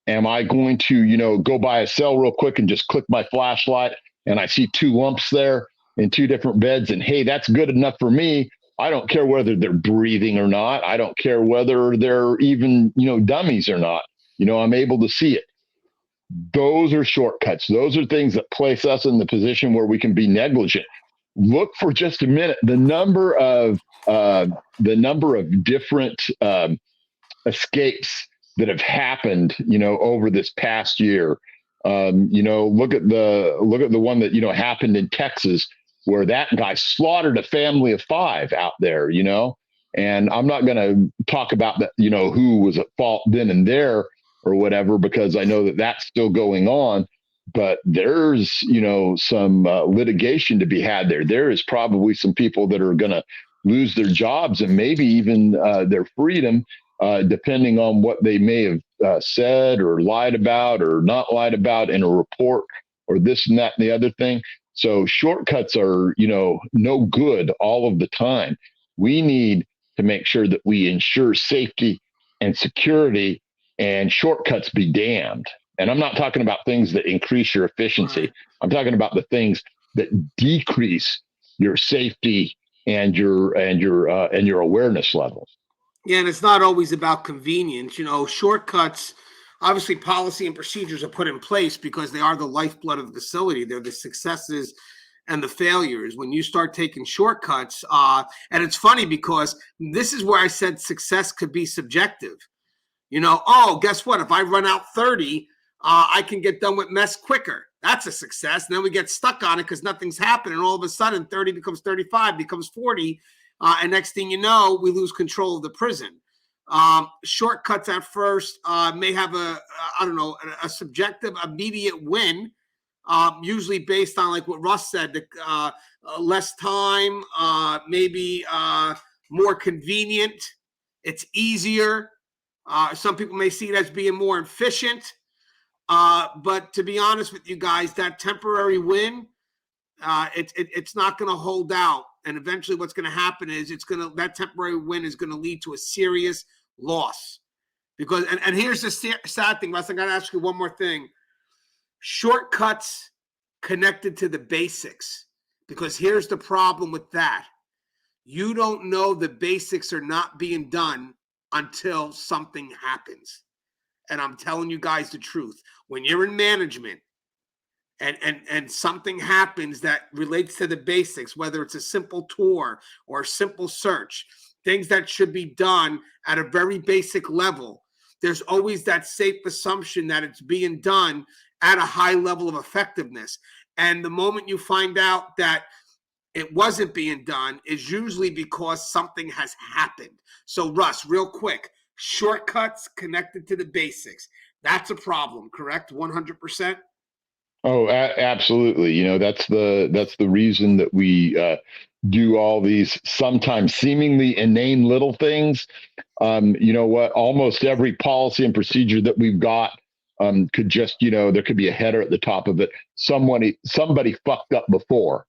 Am I going to, go by a cell real quick and just click my flashlight and I see 2 lumps there in 2 different beds, and hey, that's good enough for me. I don't care whether they're breathing or not. I don't care whether they're even, dummies or not. I'm able to see it. Those are shortcuts. Those are things that place us in the position where we can be negligent. Look for just a minute. The number of different escapes that have happened, over this past year. Look at the one that happened in Texas, where that guy slaughtered a family of 5 out there. And I'm not going to talk about that, who was at fault then and there or whatever, because I know that that's still going on. But there's, some litigation to be had there. There is probably some people that are going to lose their jobs and maybe even their freedom, depending on what they may have said or lied about or not lied about in a report or this and that and the other thing. So shortcuts are, no good all of the time. We need to make sure that we ensure safety and security, and shortcuts be damned. And I'm not talking about things that increase your efficiency. I'm talking about the things that decrease your safety and your awareness levels. Yeah, and it's not always about convenience. Shortcuts, obviously, policy and procedures are put in place because they are the lifeblood of the facility. They're the successes and the failures. When you start taking shortcuts, and it's funny because this is where I said success could be subjective. Oh, guess what? If I run out 30, I can get done with mess quicker. That's a success. And then we get stuck on it because nothing's happening. And all of a sudden, 30 becomes 35, becomes 40. And next thing you know, we lose control of the prison. Shortcuts at first may have I don't know, a subjective immediate win, usually based on like what Russ said, less time, maybe more convenient. It's easier. Some people may see it as being more efficient. But to be honest with you guys, that temporary win, it's not going to hold out. And eventually what's going to happen is that temporary win is going to lead to a serious loss. Because, and here's the sad thing, Russ, I got to ask you one more thing. Shortcuts connected to the basics. Because here's the problem with that. You don't know the basics are not being done until something happens. And I'm telling you guys the truth. When you're in management and something happens that relates to the basics, whether it's a simple tour or a simple search, things that should be done at a very basic level, there's always that safe assumption that it's being done at a high level of effectiveness. And the moment you find out that it wasn't being done is usually because something has happened. So, Russ, real quick, shortcuts connected to the basics. That's a problem, correct? 100%? Oh, absolutely. That's the reason that we do all these sometimes seemingly inane little things. You know what? Almost every policy and procedure that we've got could just, there could be a header at the top of it. Somebody fucked up before,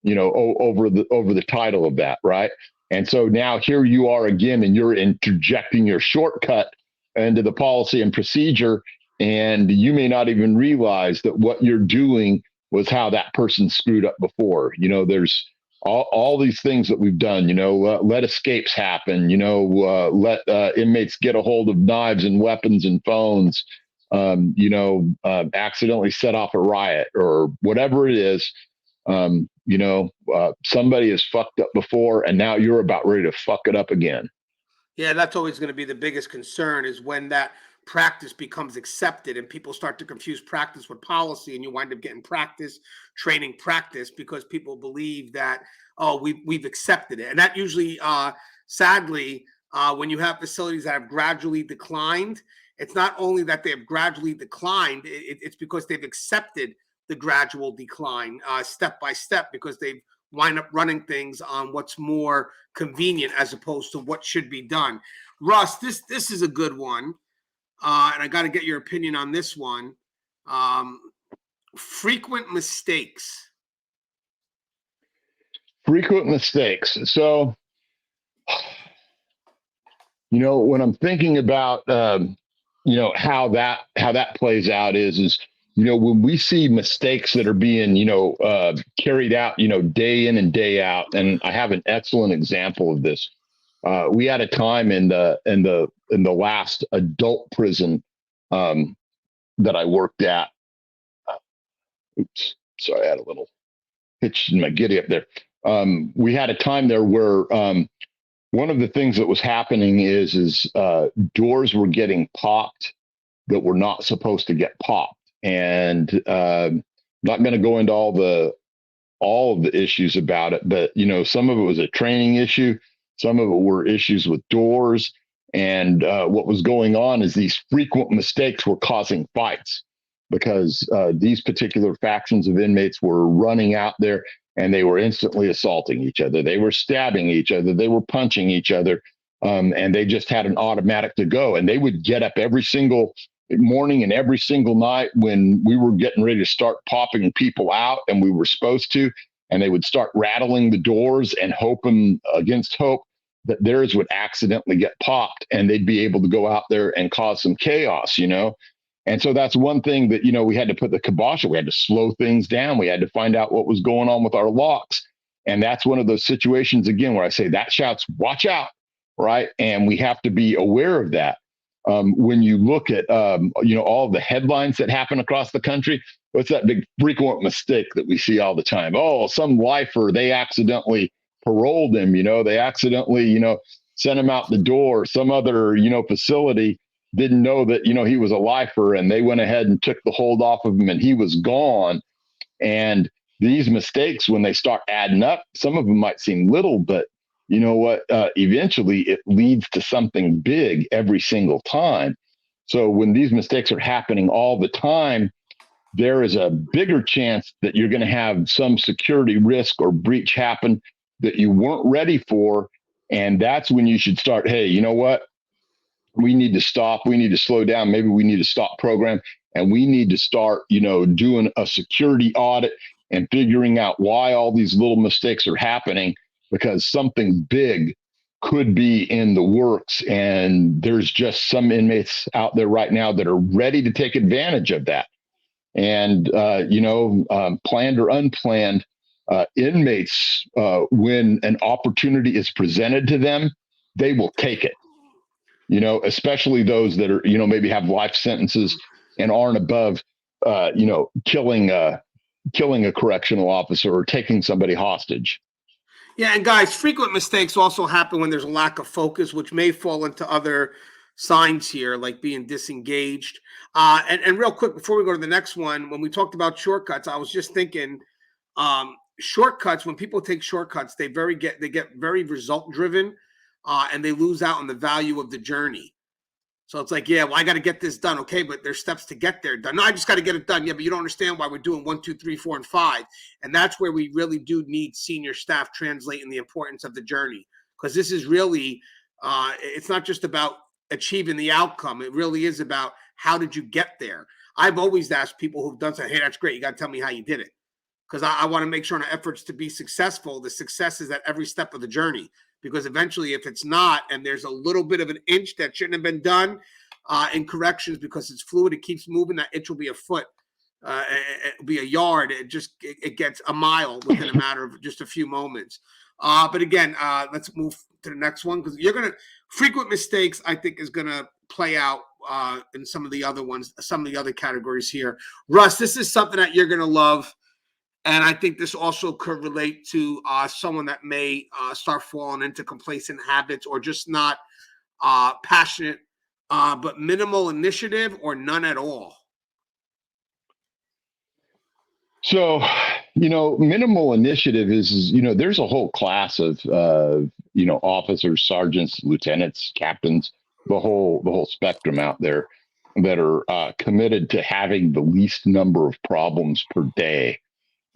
over the title of that, right? And so now here you are again, and you're interjecting your shortcut into the policy and procedure, and you may not even realize that what you're doing was how that person screwed up before. There's all these things that we've done. Let escapes happen. Let inmates get a hold of knives and weapons and phones. Accidentally set off a riot or whatever it is. Somebody has fucked up before, and now you're about ready to fuck it up again. Yeah, that's always going to be the biggest concern is when that practice becomes accepted and people start to confuse practice with policy, and you wind up getting training practice because people believe that, oh, we've accepted it. And that usually, sadly, when you have facilities that have gradually declined, it's not only that they have gradually declined, it's because they've accepted the gradual decline step by step because they've wind up running things on what's more convenient as opposed to what should be done. Russ, this is a good one, and I got to get your opinion on this one. Frequent mistakes. Frequent mistakes. So, when I'm thinking about, how that plays out is when we see mistakes that are being, carried out, day in and day out. And I have an excellent example of this. We had a time in the last adult prison that I worked at. Oops, sorry, I had a little hitch in my giddy up there. We had a time there where one of the things that was happening is doors were getting popped that were not supposed to get popped, and not going to go into all of the issues about it, but some of it was a training issue, some of it were issues with doors, and what was going on is these frequent mistakes were causing fights because these particular factions of inmates were running out there and they were instantly assaulting each other. They were stabbing each other. They were punching each other. And they just had an automatic to go. And they would get up every single morning and every single night when we were getting ready to start popping people out, and we were supposed to. And they would start rattling the doors and hoping against hope that theirs would accidentally get popped and they'd be able to go out there and cause some chaos, And so that's one thing that, we had to put the kibosh. We had to slow things down. We had to find out what was going on with our locks. And that's one of those situations, again, where I say that shouts, watch out. right? And we have to be aware of that. When you look at, all the headlines that happen across the country, what's that big frequent mistake that we see all the time? Oh, some lifer, they accidentally paroled him, they accidentally, sent him out the door. Some other, facility didn't know that, he was a lifer, and they went ahead and took the hold off of him and he was gone. And these mistakes, when they start adding up, some of them might seem little, but you know what? Eventually, it leads to something big every single time. So when these mistakes are happening all the time, there is a bigger chance that you're going to have some security risk or breach happen that you weren't ready for. And that's when you should start, hey, you know what? We need to stop. We need to slow down. Maybe we need to stop program, and we need to start, doing a security audit and figuring out why all these little mistakes are happening, because something big could be in the works. And there's just some inmates out there right now that are ready to take advantage of that. And, planned or unplanned, inmates, when an opportunity is presented to them, they will take it. Especially those that are, maybe have life sentences and aren't above, killing a correctional officer or taking somebody hostage. Yeah, and guys, frequent mistakes also happen when there's a lack of focus, which may fall into other signs here, like being disengaged. And real quick, before we go to the next one, when we talked about shortcuts, I was just thinking, shortcuts. When people take shortcuts, they get very result driven, and they lose out on the value of the journey. So it's like, yeah, well, I got to get this done. Okay, but there's steps to get there done. No, I just got to get it done. Yeah, but you don't understand why we're doing 1, 2, 3, 4, and 5. And that's where we really do need senior staff translating the importance of the journey. Because this is really, it's not just about achieving the outcome. It really is about how did you get there. I've always asked people who've done something, hey, that's great. You got to tell me how you did it. Because I want to make sure in our efforts to be successful, the success is at every step of the journey. Because eventually, if it's not, and there's a little bit of an inch that shouldn't have been done in corrections because it's fluid, it keeps moving, that inch will be a foot, it'll be a yard. It gets a mile within a matter of just a few moments. But again, let's move to the next one, because frequent mistakes, I think, is gonna play out in some of the other ones, some of the other categories here. Russ, this is something that you're gonna love. And I think this also could relate to someone that may start falling into complacent habits, or just not passionate, but minimal initiative or none at all. So, minimal initiative is, there's a whole class of, officers, sergeants, lieutenants, captains, the whole spectrum out there that are committed to having the least number of problems per day.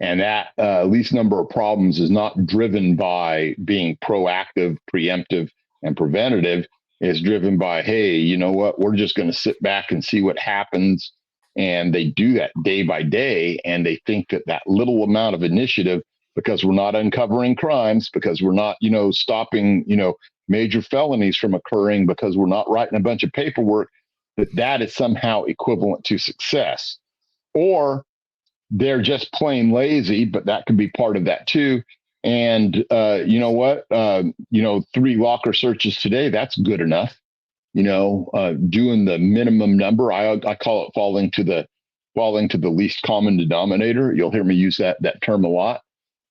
And that least number of problems is not driven by being proactive, preemptive, and preventative. It's driven by, hey, you know what? We're just going to sit back and see what happens. And they do that day by day. And they think that little amount of initiative, because we're not uncovering crimes, because we're not, stopping, major felonies from occurring, because we're not writing a bunch of paperwork, that is somehow equivalent to success. Or they're just plain lazy, but that could be part of that too. And you know what? 3 locker searches today, that's good enough. Doing the minimum number, I call it falling to the least common denominator. You'll hear me use that term a lot.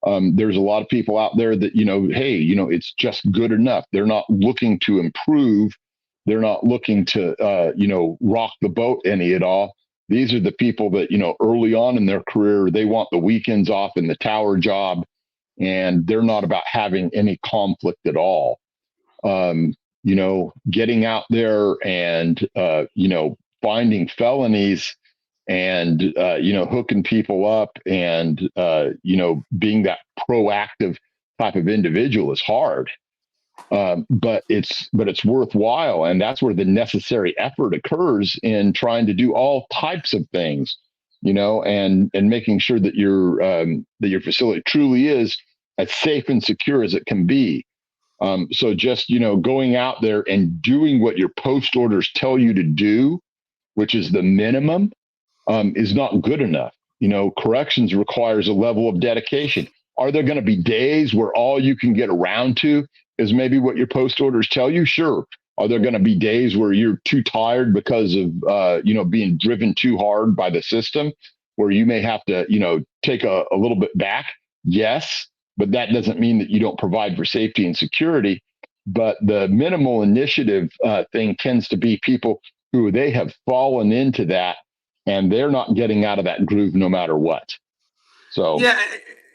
There's a lot of people out there that, hey, it's just good enough. They're not looking to improve. They're not looking to, rock the boat any at all. These are the people that, early on in their career, they want the weekends off in the tower job, and they're not about having any conflict at all. Getting out there and, finding felonies and, hooking people up and, being that proactive type of individual is hard. But it's worthwhile, and that's where the necessary effort occurs in trying to do all types of things, and making sure that your facility truly is as safe and secure as it can be. So just going out there and doing what your post orders tell you to do, which is the minimum, is not good enough. Corrections requires a level of dedication. Are there going to be days where all you can get around to is maybe what your post orders tell you? Sure. Are there going to be days where you're too tired because of, being driven too hard by the system, where you may have to, take a little bit back? Yes, but that doesn't mean that you don't provide for safety and security. But the minimal initiative thing tends to be people who they have fallen into that and they're not getting out of that groove no matter what. So yeah,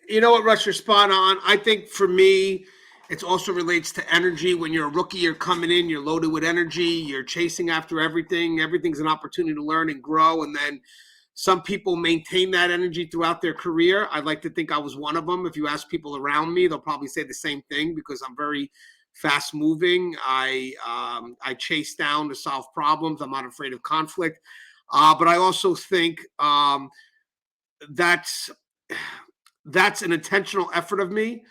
you know what, Russ, you're spot on. I think for me, it also relates to energy. When you're a rookie, you're coming in, you're loaded with energy, you're chasing after everything. Everything's an opportunity to learn and grow. And then some people maintain that energy throughout their career. I'd like to think I was one of them. If you ask people around me, they'll probably say the same thing because I'm very fast moving. I chase down to solve problems. I'm not afraid of conflict. But I also think that's that's an intentional effort of me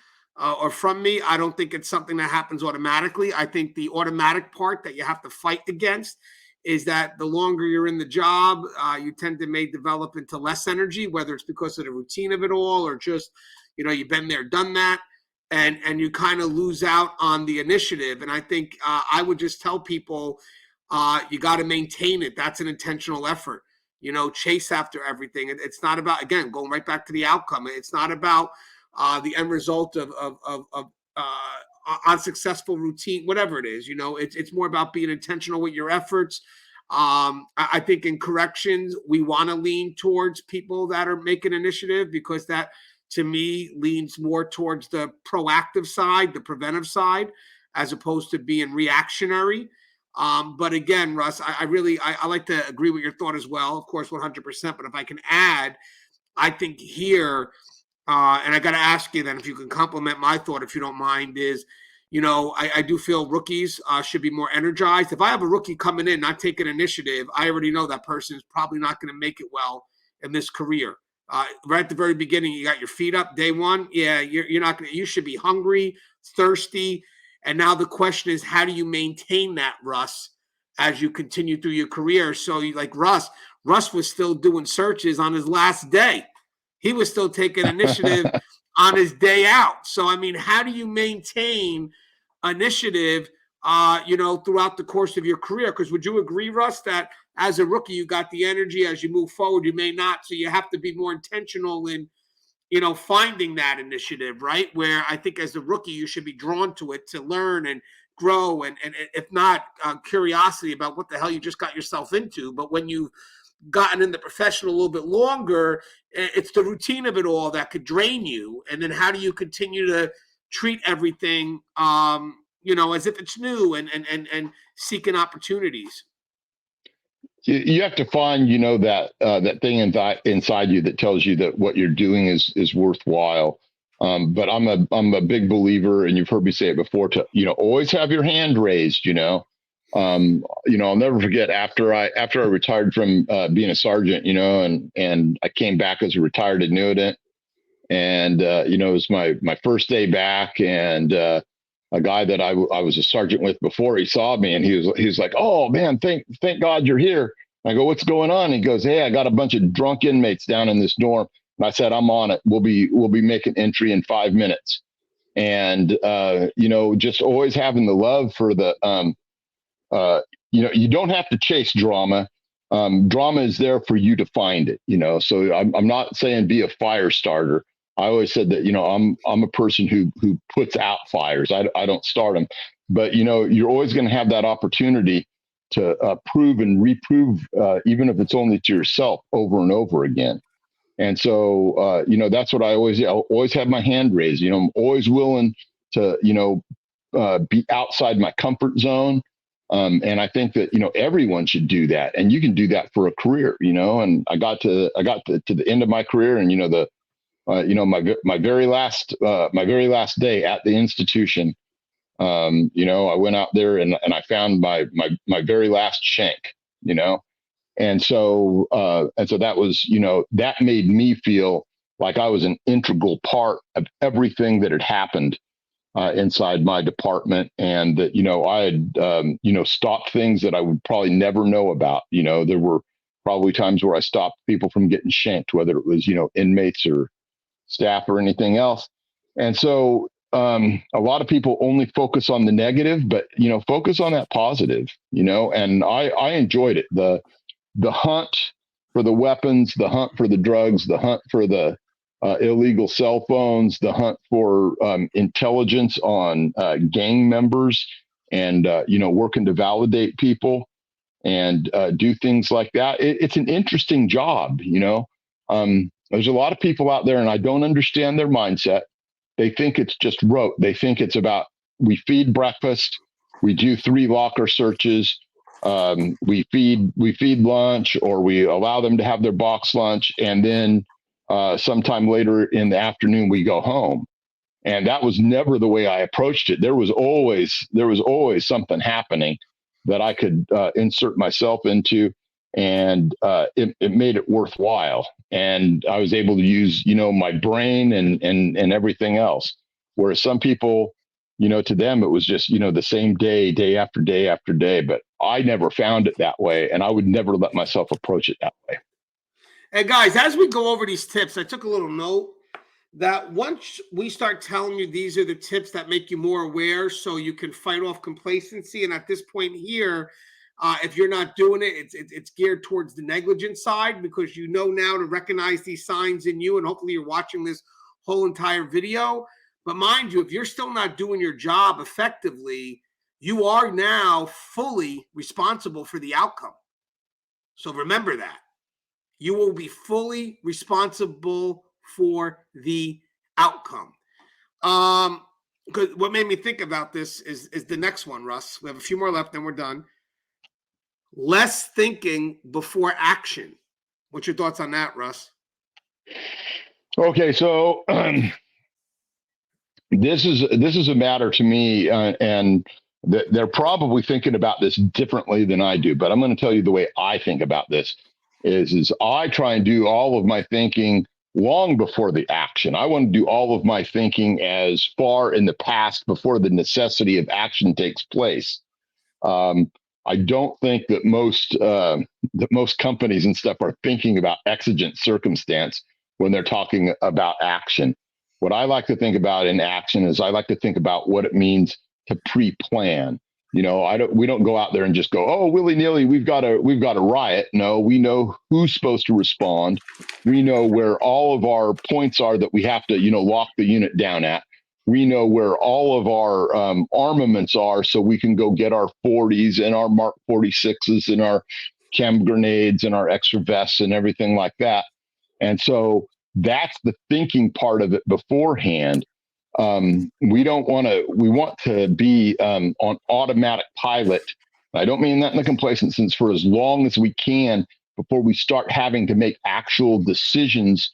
or from me. I don't think it's something that happens automatically. I think the automatic part that you have to fight against is that the longer you're in the job, you tend to may develop into less energy, whether it's because of the routine of it all or just, you've been there, done that. And you kind of lose out on the initiative. And I think I would just tell people, you got to maintain it. That's an intentional effort. Chase after everything. It's not about, again, going right back to the outcome. It's not about the end result of unsuccessful routine, whatever it is. It's more about being intentional with your efforts. I think in corrections, we want to lean towards people that are making initiative because that, to me, leans more towards the proactive side, the preventive side, as opposed to being reactionary. But again, Russ, I really like to agree with your thought as well, of course, 100%. But if I can add, I think here, and I got to ask you then if you can complement my thought, if you don't mind, is, I do feel rookies should be more energized. If I have a rookie coming in, not taking initiative, I already know that person is probably not going to make it well in this career. Right at the very beginning, you got your feet up day one. Yeah, you're not going to, you should be hungry, thirsty. And now the question is, how do you maintain that, Russ, as you continue through your career? So you like Russ was still doing searches on his last day. He was still taking initiative on his day out. So, I mean, how do you maintain initiative, throughout the course of your career? Because would you agree, Russ, that as a rookie, you got the energy. As you move forward, you may not. So you have to be more intentional in, finding that initiative, right? Where I think as a rookie, you should be drawn to it to learn and grow. And if not, curiosity about what the hell you just got yourself into. But when you've gotten in the profession a little bit longer, it's the routine of it all that could drain you. And then how do you continue to treat everything, as if it's new and seeking opportunities? you have to find, that thing inside you that tells you that what you're doing is worthwhile. But I'm a big believer, and you've heard me say it before, to, always have your hand raised, I'll never forget after I retired from being a sergeant, and I came back as a retired annuitant, and it was my first day back, and a guy that I was a sergeant with before, he saw me, and he was like, "Oh man, thank God you're here." I go, "What's going on?" He goes, "Hey, I got a bunch of drunk inmates down in this dorm." And I said, "I'm on it. We'll be making entry in 5 minutes." And just always having the love for the you don't have to chase drama. Drama is there for you to find it, so I'm not saying be a fire starter. I always said that, I'm a person who puts out fires. I don't start them, but you're always going to have that opportunity to prove and reprove, even if it's only to yourself, over and over again. And so, that's what I always have my hand raised. I'm always willing to, be outside my comfort zone. And I think that, everyone should do that, and you can do that for a career, and I got to the end of my career, and, my very last day at the institution, I went out there and I found my very last shank, and so that was, that made me feel like I was an integral part of everything that had happened inside my department, and that, I had, stopped things that I would probably never know about. There were probably times where I stopped people from getting shanked, whether it was, inmates or staff or anything else. And so, a lot of people only focus on the negative, but, focus on that positive, and I enjoyed it. The hunt for the weapons, the hunt for the drugs, the hunt for the illegal cell phones, the hunt for intelligence on gang members, and working to validate people and do things like that. It's an interesting job. There's a lot of people out there, and I don't understand their mindset. They think it's just rote. They think it's about, we feed breakfast, we do 3 locker searches, we feed lunch, or we allow them to have their box lunch, and then sometime later in the afternoon we go home. And that was never the way I approached it. There was always something happening that I could insert myself into, and it made it worthwhile. And I was able to use, my brain and everything else. Whereas some people, to them, it was just, the same day after day after day. But I never found it that way, and I would never let myself approach it that way. And guys, as we go over these tips, I took a little note that once we start telling you these are the tips that make you more aware so you can fight off complacency. And at this point here, if you're not doing it, it's geared towards the negligence side, because you know now to recognize these signs in you. And hopefully you're watching this whole entire video. But mind you, if you're still not doing your job effectively, you are now fully responsible for the outcome. So remember that. You will be fully responsible for the outcome. Because what made me think about this is the next one, Russ. We have a few more left, then we're done. Less thinking before action. What's your thoughts on that, Russ? Okay, so this is a matter to me, and they're probably thinking about this differently than I do. But I'm going to tell you the way I think about this. Is I try and do all of my thinking long before the action. I want to do all of my thinking as far in the past before the necessity of action takes place. I don't think that most companies and stuff are thinking about exigent circumstance when they're talking about action. What I like to think about in action is I like to think about what it means to pre-plan. We don't go out there and just go, oh, willy-nilly, we've got a riot. No, we know who's supposed to respond. We know where all of our points are that we have to, lock the unit down at. We know where all of our armaments are, so we can go get our 40s and our Mark 46s and our chem grenades and our extra vests and everything like that. And so that's the thinking part of it beforehand. We want to be on automatic pilot. I don't mean that in the complacent sense, for as long as we can before we start having to make actual decisions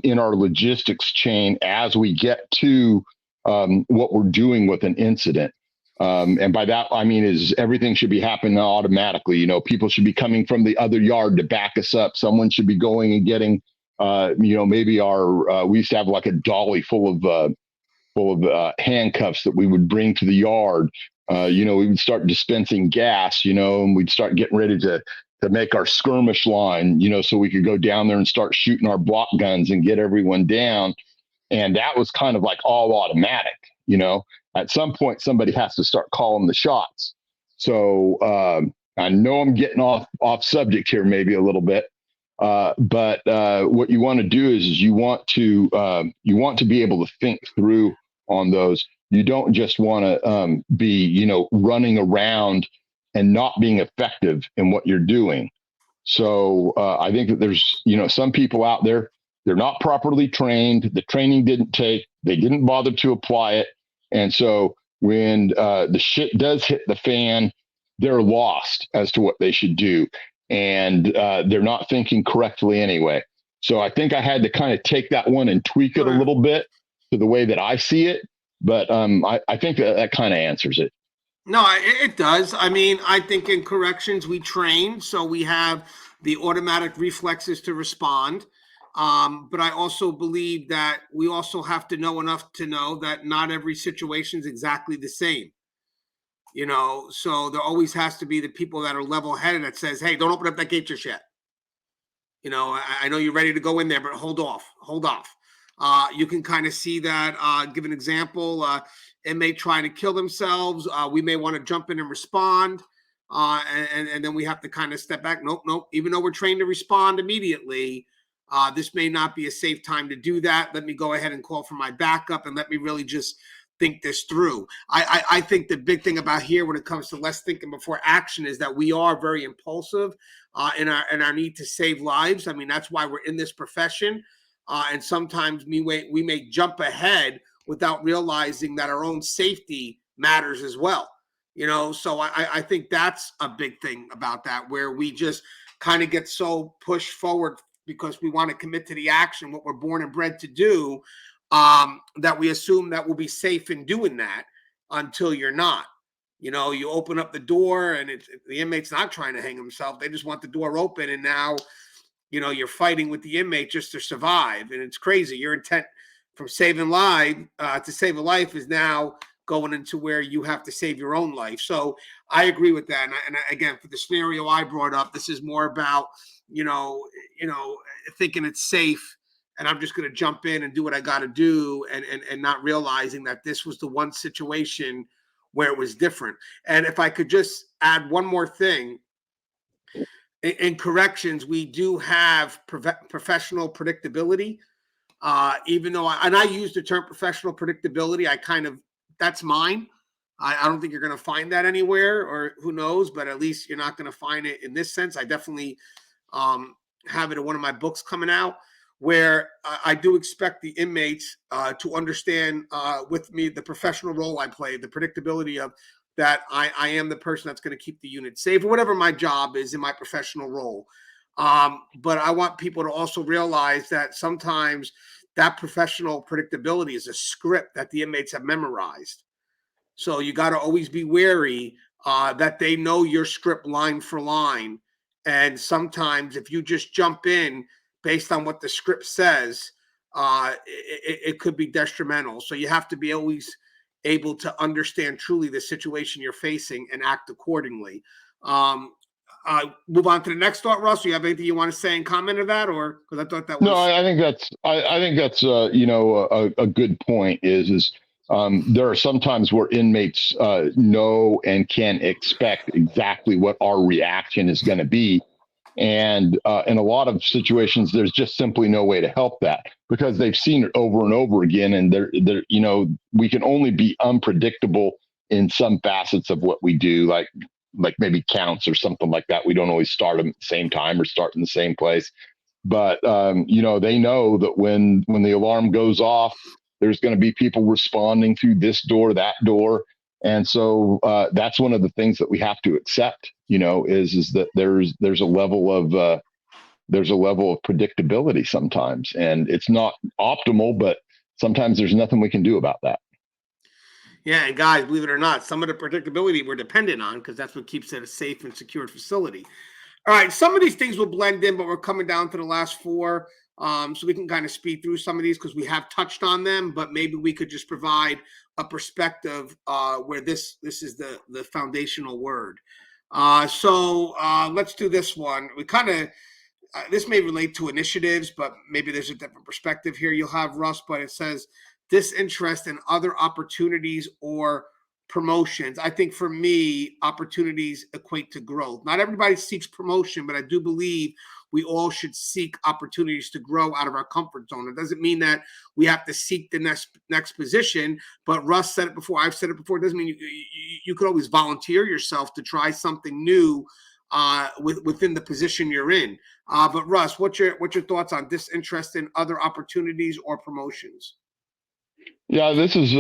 in our logistics chain as we get to what we're doing with an incident. And by that, I mean, is everything should be happening automatically. People should be coming from the other yard to back us up. Someone should be going and getting, maybe we used to have like a dolly full of handcuffs that we would bring to the yard. We would start dispensing gas, and we'd start getting ready to make our skirmish line, so we could go down there and start shooting our block guns and get everyone down. And that was kind of like all automatic. At some point, somebody has to start calling the shots. So I know I'm getting off subject here, maybe a little bit. But what you want to do is you want to be able to think through on those. You don't just want to be, running around and not being effective in what you're doing. So I think that there's, some people out there, they're not properly trained. The training they didn't bother to apply it. And so when the shit does hit the fan, they're lost as to what they should do. And they're not thinking correctly anyway. So I think I had to kind of take that one and tweak it a little bit to the way that I see it. But I think that kind of answers it. No, it does. I mean, I think in corrections we train, so we have the automatic reflexes to respond. But I also believe that we also have to know enough to know that not every situation is exactly the same. So there always has to be the people that are level-headed that says, hey, don't open up that gate just yet. I know you're ready to go in there, but hold off. You can kind of see that. Give an example: inmate trying to kill themselves. We may want to jump in and respond, and then we have to kind of step back. Nope, nope. Even though we're trained to respond immediately, this may not be a safe time to do that. Let me go ahead and call for my backup, and let me really just think this through. I think the big thing about here when it comes to less thinking before action is that we are very impulsive in our need to save lives. I mean, that's why we're in this profession. And sometimes we may jump ahead without realizing that our own safety matters as well. So I think that's a big thing about that, where we just kind of get so pushed forward because we want to commit to the action, what we're born and bred to do, that we assume that we'll be safe in doing that until you're not. You open up the door and the inmate's not trying to hang himself. They just want the door open. And now, you're fighting with the inmate just to survive. And it's crazy. Your intent from saving life to save a life is now going into where you have to save your own life. So I agree with that. And again, for the scenario I brought up, this is more about, thinking it's safe and I'm just going to jump in and do what I got to do, and not realizing that this was the one situation where it was different. And if I could just add one more thing, in corrections, we do have professional predictability. Even though I use the term professional predictability, that's mine. I don't think you're going to find that anywhere, or who knows, but at least you're not going to find it in this sense. I definitely have it in one of my books coming out, where I do expect the inmates to understand with me the professional role I play, the predictability of that I am the person that's going to keep the unit safe, or whatever my job is in my professional role. But I want people to also realize that sometimes that professional predictability is a script that the inmates have memorized. So you got to always be wary that they know your script line for line. And sometimes if you just jump in based on what the script says, it could be detrimental. So you have to be always able to understand truly the situation you're facing and act accordingly. Move on to the next thought, Russ. Do you have anything you want to say and comment to that, or because I thought that No, was? I think that's a good point. Is there are sometimes where inmates know and can expect exactly what our reaction is going to be, and in a lot of situations, there's just simply no way to help that because they've seen it over and over again, and they're we can only be unpredictable in some facets of what we do, like maybe counts or something like that. We don't always start them at the same time or start in the same place. But they know that when the alarm goes off, there's going to be people responding through this door, that door, and so that's one of the things that we have to accept. Is that there's a level of predictability sometimes, and it's not optimal, but sometimes there's nothing we can do about that. Yeah, and guys, believe it or not, some of the predictability we're dependent on because that's what keeps it a safe and secured facility. All right, some of these things will blend in, but we're coming down to the last four. So we can kind of speed through some of these because we have touched on them, but maybe we could just provide a perspective where this is the foundational word. So let's do this one. We kind of this may relate to initiatives, but maybe there's a different perspective here. You'll have Russ, but it says disinterest in other opportunities or promotions. I think for me, opportunities equate to growth. Not everybody seeks promotion, but I do believe we all should seek opportunities to grow out of our comfort zone. It doesn't mean that we have to seek the next position, but Russ said it before, I've said it before. It doesn't mean you could always volunteer yourself to try something new within the position you're in. But Russ, what's your thoughts on disinterest in other opportunities or promotions? Yeah, this is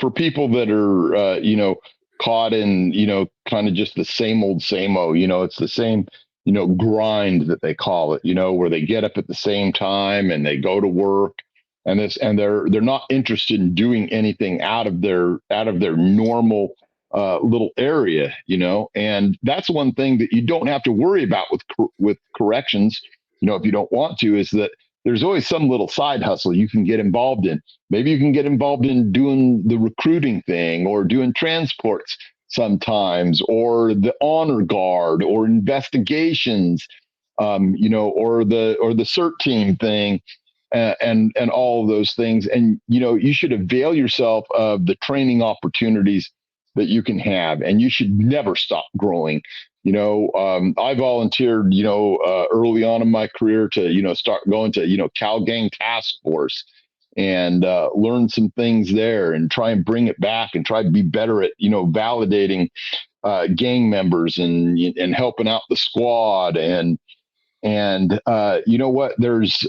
for people that are caught in kind of just the same old, it's the same grind that they call it, where they get up at the same time and they go to work and they're not interested in doing anything out of their normal little area, and that's one thing that you don't have to worry about with corrections, if you don't want to, is that there's always some little side hustle you can get involved in. Maybe you can get involved in doing the recruiting thing or doing transports sometimes, or the honor guard or investigations. or the CERT team thing, and all of those things. And you should avail yourself of the training opportunities that you can have, and you should never stop growing. I volunteered, early on in my career to, start going to, Cal Gang Task Force and learn some things there and try and bring it back and try to be better at, validating gang members and helping out the squad. And you know what, there's,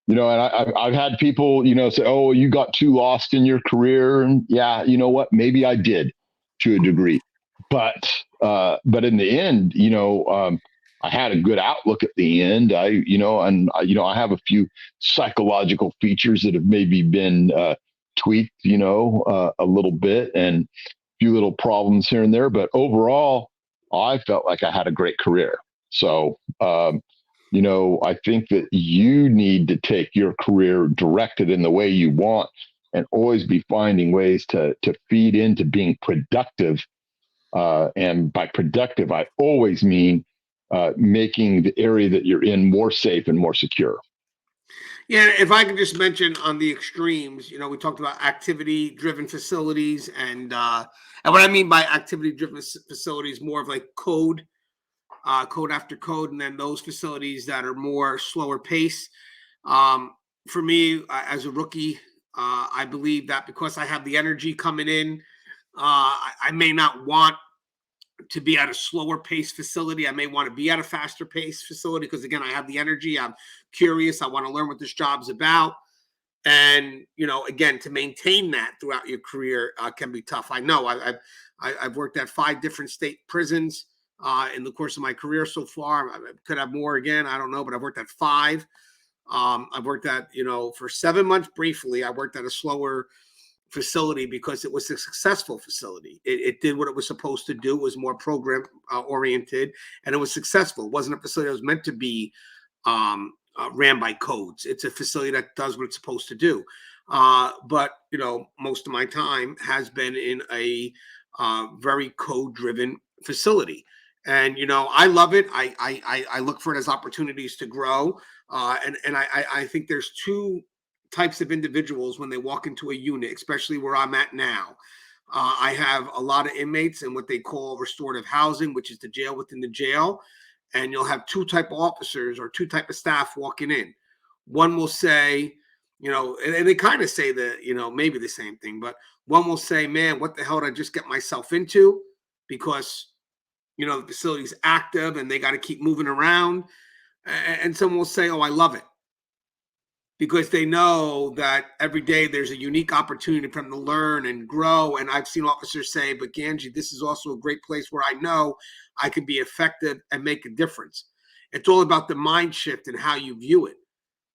and I've had people, say, "Oh, you got too lost in your career." And yeah, you know what? Maybe I did to a degree, but in the end, I had a good outlook at the end. I have a few psychological features that have maybe been tweaked, a little bit, and a few little problems here and there. But overall, I felt like I had a great career. So, I think that you need to take your career directed in the way you want and always be finding ways to feed into being productive. And by productive, I always mean making the area that you're in more safe and more secure. Yeah, if I could just mention on the extremes, we talked about activity-driven facilities, and what I mean by activity-driven facilities, more of like code after code, and then those facilities that are more slower pace. For me, as a rookie, I believe that because I have the energy coming in, I may not want to be at a slower pace facility. I may want to be at a faster pace facility because, again, I have the energy. I'm curious. I want to learn what this job's about. And, again, to maintain that throughout your career can be tough. I know I've worked at 5 different state prisons in the course of my career so far. I could have more again. I don't know, but I've worked at 5. I've worked at, for 7 months briefly, I worked at a slower facility because it was a successful facility. It did what it was supposed to do. It was more program oriented, and it was successful. It wasn't a facility that was meant to be ran by codes. It's a facility that does what it's supposed to do. But, most of my time has been in a very code-driven facility. And, I love it. I look for it as opportunities to grow. And I think there's 2 types of individuals when they walk into a unit, especially where I'm at now. I have a lot of inmates in what they call restorative housing, which is the jail within the jail. And you'll have 2 type of officers or 2 type of staff walking in. One will say, and they kind of say that, maybe the same thing, but one will say, "Man, what the hell did I just get myself into?" Because, the facility's active and they got to keep moving around. And someone will say, "Oh, I love it," because they know that every day there's a unique opportunity for them to learn and grow. And I've seen officers say, "But Gangi, this is also a great place where I know I can be effective and make a difference." It's all about the mind shift and how you view it.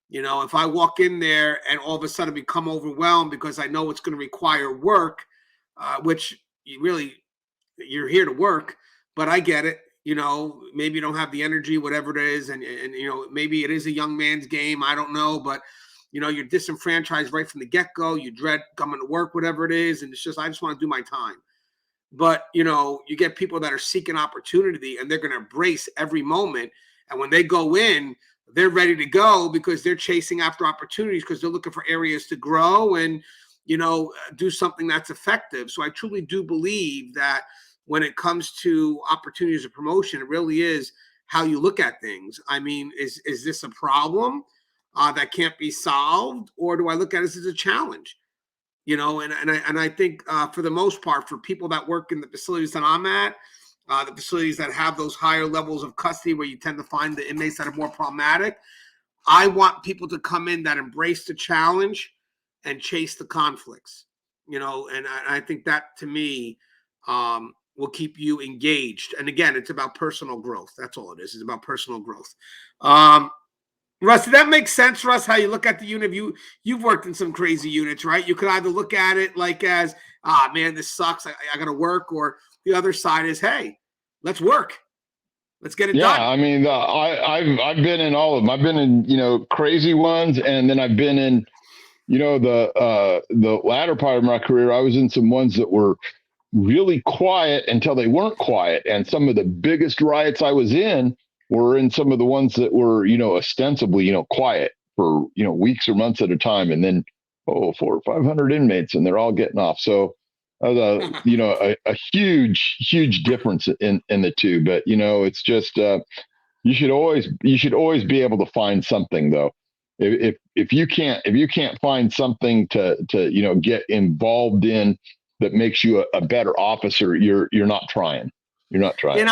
If I walk in there and all of a sudden become overwhelmed because I know it's going to require work, which you're here to work, but I get it. Maybe you don't have the energy, whatever it is. And maybe it is a young man's game. I don't know, but you're disenfranchised right from the get-go. You dread coming to work, whatever it is. And it's just, I just want to do my time. But, you get people that are seeking opportunity and they're going to embrace every moment. And when they go in, they're ready to go because they're chasing after opportunities because they're looking for areas to grow and, do something that's effective. So I truly do believe that when it comes to opportunities of promotion, it really is how you look at things. I mean, is this a problem that can't be solved, or do I look at it as a challenge? And I think for the most part, for people that work in the facilities that I'm at, the facilities that have those higher levels of custody where you tend to find the inmates that are more problematic, I want people to come in that embrace the challenge and chase the conflicts. And I think that to me will keep you engaged. And again, it's about personal growth. That's all it is. It's about personal growth. Russ, did that make sense, Russ, how you look at the unit? You've worked in some crazy units, right? You could either look at it like as, man, this sucks, I got to work, or the other side is, hey, let's work. Let's get it done. Yeah, I mean, I've been in all of them. I've been in, crazy ones, and then I've been in, the latter part of my career, I was in some ones that were really quiet until they weren't quiet. And some of the biggest riots I was in were in some of the ones that were, ostensibly, quiet for, weeks or months at a time. And then, 400 or 500 inmates and they're all getting off. So, a huge difference in the two. But, it's just, you should always be able to find something though. If you can't find something to get involved in that makes you a better officer, you're not trying. You're not trying. And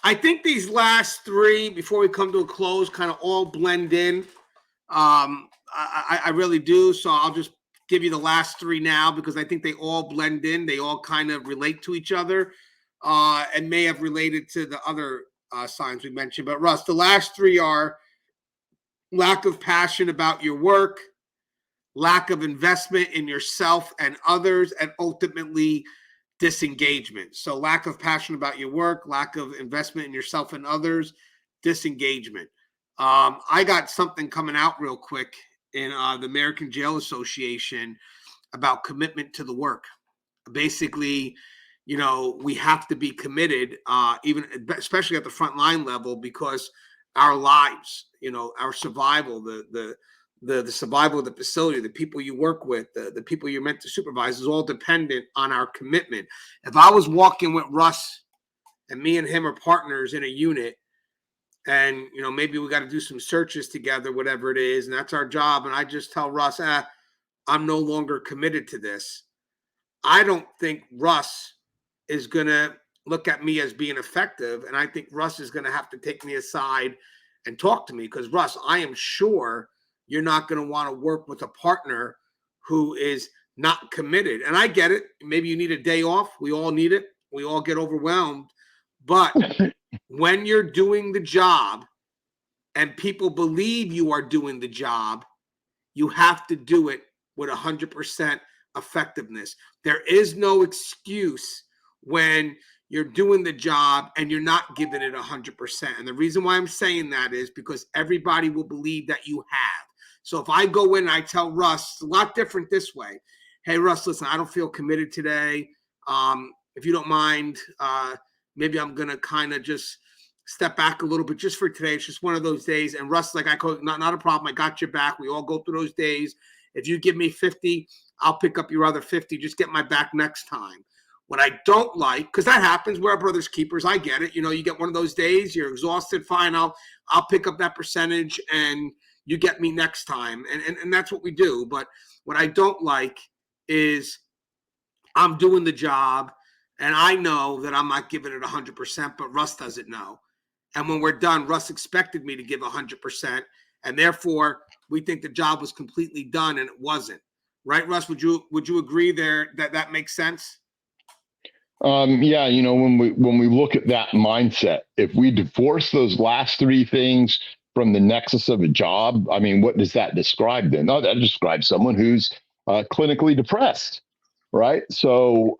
I think these last three, before we come to a close, kind of all blend in. I really do. So I'll just give you the last three now because I think they all blend in. They all kind of relate to each other and may have related to the other signs we mentioned. But Russ, the last three are lack of passion about your work, lack of investment in yourself and others, and ultimately disengagement. So lack of passion about your work, lack of investment in yourself and others, disengagement. I got something coming out real quick in the American Jail Association about commitment to the work. Basically, we have to be committed, even especially at the front line level, because our lives, our survival, the survival of the facility, the people you work with, the people you're meant to supervise is all dependent on our commitment. If I was walking with Russ and me and him are partners in a unit and, maybe we got to do some searches together, whatever it is, and that's our job. And I just tell Russ, I'm no longer committed to this. I don't think Russ is going to look at me as being effective. And I think Russ is going to have to take me aside and talk to me because, Russ, I am sure you're not going to want to work with a partner who is not committed. And I get it. Maybe you need a day off. We all need it. We all get overwhelmed. But when you're doing the job and people believe you are doing the job, you have to do it with 100% effectiveness. There is no excuse when you're doing the job and you're not giving it 100%. And the reason why I'm saying that is because everybody will believe that you have. So if I go in and I tell Russ, it's a lot different this way. Hey, Russ, listen, I don't feel committed today. If you don't mind, maybe I'm going to kind of just step back a little bit just for today. It's just one of those days. And Russ, like I call it, not a problem. I got your back. We all go through those days. If you give me 50, I'll pick up your other 50. Just get my back next time. What I don't like, because that happens, we're brothers keepers. I get it. You get one of those days, you're exhausted. Fine, I'll pick up that percentage and you get me next time. And that's what we do. But what I don't like is I'm doing the job and I know that I'm not giving it 100%, but Russ doesn't know. And when we're done, Russ expected me to give 100%. And therefore, we think the job was completely done and it wasn't. Right, Russ? Would you agree there that makes sense? Yeah, when we look at that mindset, if we divorce those last three things from the nexus of a job, I mean, what does that describe then? No, that describes someone who's clinically depressed, right? So,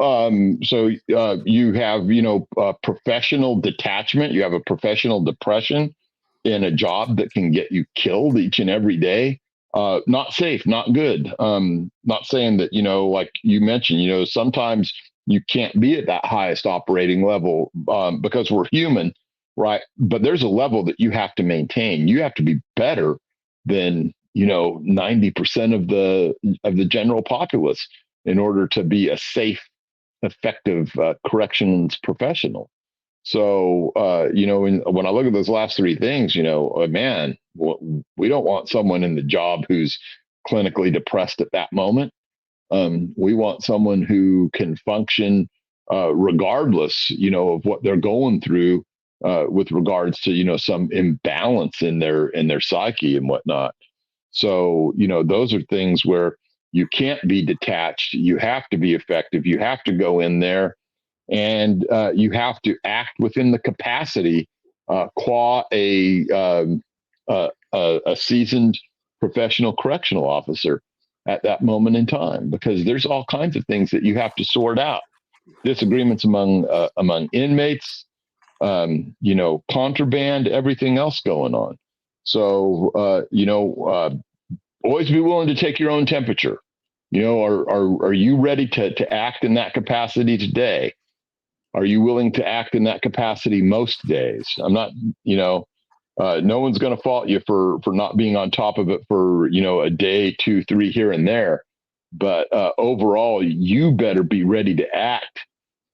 you have, professional detachment, you have a professional depression in a job that can get you killed each and every day. Not safe, not good. Not saying that, like you mentioned, sometimes you can't be at that highest operating level because we're human, right? But there's a level that you have to maintain. You have to be better than 90% of the general populace in order to be a safe, effective corrections professional. So when I look at those last three things, man, we don't want someone in the job who's clinically depressed at that moment. We want someone who can function regardless, of what they're going through with regards to, some imbalance in their psyche and whatnot. So, those are things where you can't be detached. You have to be effective. You have to go in there and you have to act within the capacity qua a seasoned professional correctional officer at that moment in time, because there's all kinds of things that you have to sort out. Disagreements among inmates, contraband, everything else going on. So, always be willing to take your own temperature. Are you ready to act in that capacity today? Are you willing to act in that capacity most days? I'm not, No one's going to fault you for not being on top of it for, a day, 2, 3 here and there. But overall, you better be ready to act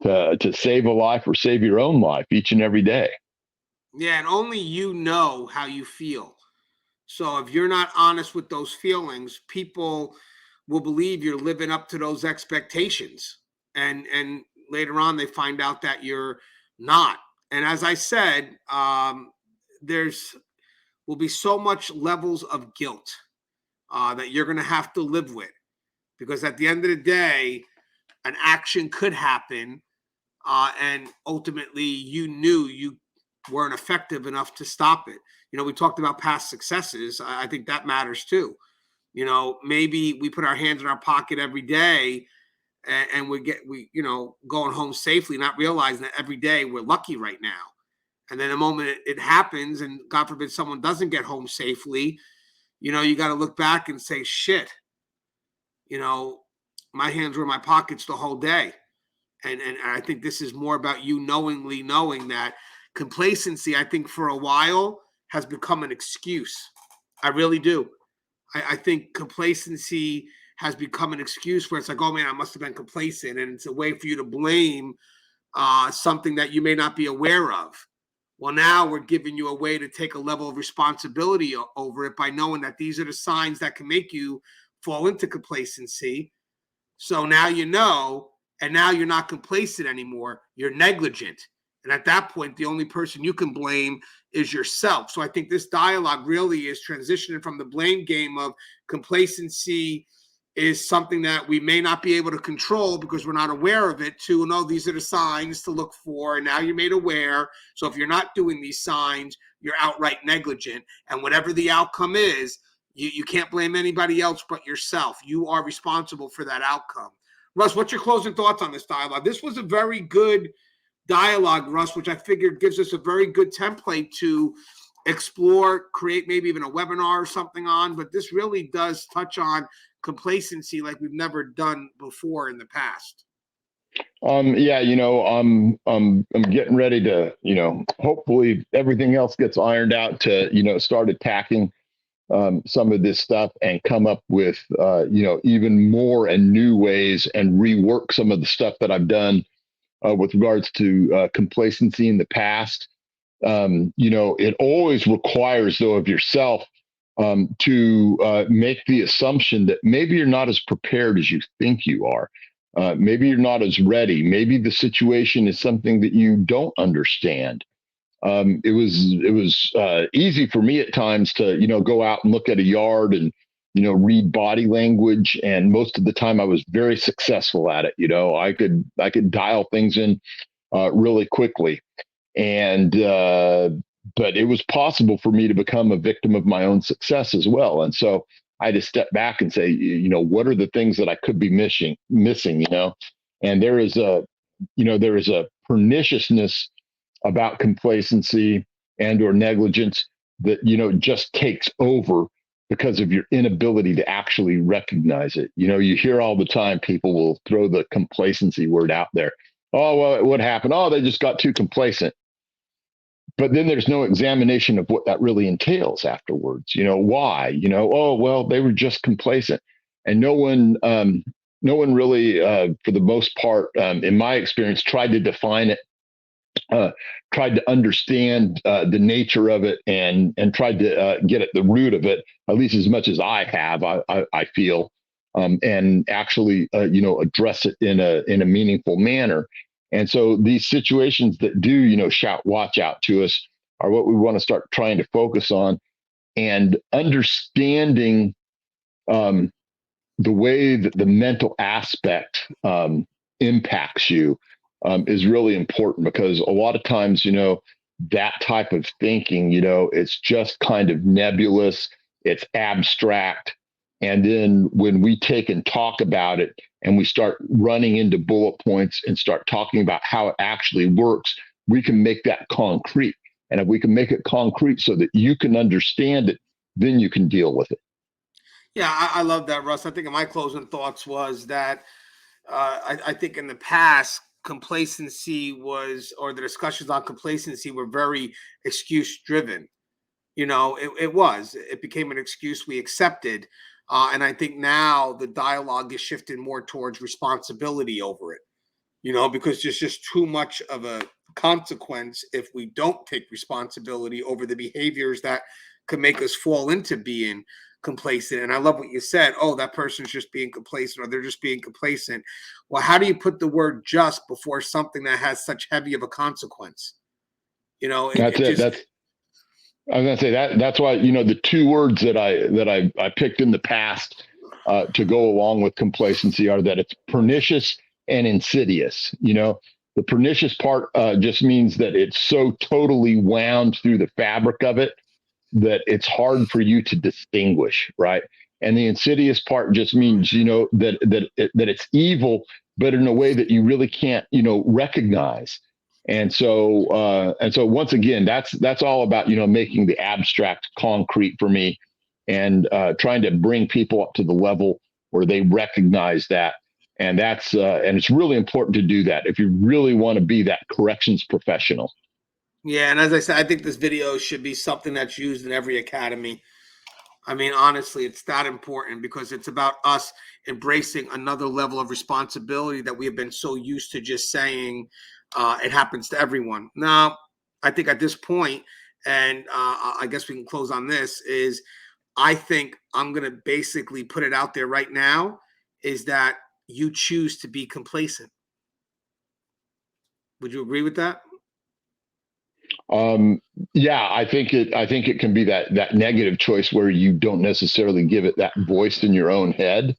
to save a life or save your own life each and every day. Yeah, and only you know how you feel. So if you're not honest with those feelings, people will believe you're living up to those expectations. And later on they find out that you're not. And as I said, there's will be so much levels of guilt that you're going to have to live with, because at the end of the day, an action could happen, and ultimately you knew you weren't effective enough to stop it. We talked about past successes. I think that matters too. Maybe we put our hands in our pocket every day, and we going home safely, not realizing that every day we're lucky right now. And then the moment it happens, and God forbid someone doesn't get home safely, you got to look back and say, shit, my hands were in my pockets the whole day. And I think this is more about you knowingly knowing that complacency, I think for a while, has become an excuse. I really do. I think complacency has become an excuse where it's like, oh man, I must have been complacent. And it's a way for you to blame something that you may not be aware of. Well, now we're giving you a way to take a level of responsibility over it by knowing that these are the signs that can make you fall into complacency. So now you know, and now you're not complacent anymore. You're negligent. And at that point, the only person you can blame is yourself. So I think this dialogue really is transitioning from the blame game of complacency is something that we may not be able to control because we're not aware of it, to no, these are the signs to look for. And now you're made aware. So if you're not doing these signs, you're outright negligent. And whatever the outcome is, you can't blame anybody else but yourself. You are responsible for that outcome. Russ, what's your closing thoughts on this dialogue? This was a very good dialogue, Russ, which I figured gives us a very good template to explore, create maybe even a webinar or something on. But this really does touch on complacency like we've never done before in the past. Yeah, I'm getting ready to, hopefully everything else gets ironed out to, start attacking some of this stuff and come up with, even more and new ways and rework some of the stuff that I've done with regards to complacency in the past. It always requires, though, of yourself to make the assumption that maybe you're not as prepared as you think you are. Maybe you're not as ready. Maybe the situation is something that you don't understand. It was easy for me at times to go out and look at a yard and read body language, and most of the time I was very successful at it. I could dial things in really quickly, and but it was possible for me to become a victim of my own success as well. And so I had to step back and say, what are the things that I could be missing, and there is a perniciousness about complacency and or negligence that just takes over because of your inability to actually recognize it. You hear all the time people will throw the complacency word out there. Oh, well, what happened? Oh, they just got too complacent. But then there's no examination of what that really entails afterwards. Why? Oh, well, they were just complacent. And no one really, for the most part, in my experience, tried to define it, tried to understand the nature of it, and tried to get at the root of it, at least as much as I have. I feel, and actually, address it in a meaningful manner. And so these situations that do, shout watch out to us are what we want to start trying to focus on, and understanding the way that the mental aspect impacts you is really important, because a lot of times, that type of thinking, it's just kind of nebulous, it's abstract. And then when we take and talk about it and we start running into bullet points and start talking about how it actually works, we can make that concrete. And if we can make it concrete so that you can understand it, then you can deal with it. Yeah, I love that, Russ. I think my closing thoughts was that I think in the past, complacency was, or the discussions on complacency were very excuse driven. You know, it became an excuse we accepted. And I think now the dialogue is shifting more towards responsibility over it, you know, because there's just too much of a consequence if we don't take responsibility over the behaviors that could make us fall into being complacent. And I love what you said. Oh, that person's just being complacent, or they're just being complacent. Well, how do you put the word just before something that has such heavy of a consequence? You know, That's it it. just, I was gonna say that's why, you know, the two words that I picked in the past to go along with complacency are that it's pernicious and insidious. You know, the pernicious part just means that it's so totally wound through the fabric of it that it's hard for you to distinguish, right? And the insidious part just means, you know, that it's evil, but in a way that you really can't, you know, recognize. And so once again, that's all about, you know, making the abstract concrete for me, and trying to bring people up to the level where they recognize that. And it's really important to do that if you really want to be that corrections professional. yeah. And as I said, I think this video should be something that's used in every academy. I mean, honestly, it's that important because it's about us embracing another level of responsibility that we have been so used to just saying it happens to everyone. Now, I think at this point, and I guess we can close on this, is I think I'm going to basically put it out there right now, is that you choose to be complacent. Would you agree with that? Um, yeah, I think it can be that negative choice where you don't necessarily give it that voice in your own head.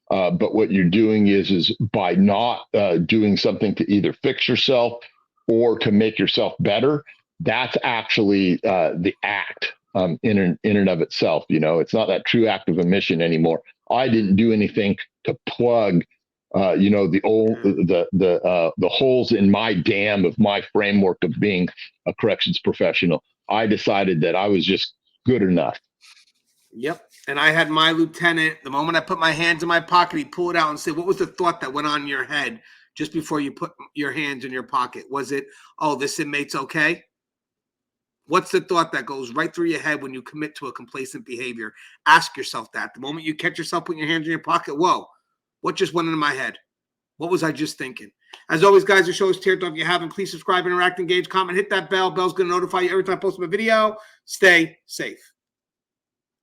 But what you're doing is by not doing something to either fix yourself or to make yourself better. That's actually the act in and of itself. You know, it's not that true act of omission anymore. I didn't do anything to plug, you know, the holes in my dam of my framework of being a corrections professional. I decided that I was just good enough. Yep. And I had my lieutenant, the moment I put my hands in my pocket, he pulled it out and said, "What was the thought that went on in your head just before you put your hands in your pocket? Was it, oh, this inmate's okay?" What's the thought that goes right through your head when you commit to a complacent behavior? Ask yourself that. The moment you catch yourself putting your hands in your pocket, whoa, what just went into my head? What was I just thinking? As always, guys, the show is Tear Talk. If you haven't, please subscribe, interact, engage, comment, hit that bell. Bell's going to notify you every time I post a video. Stay safe.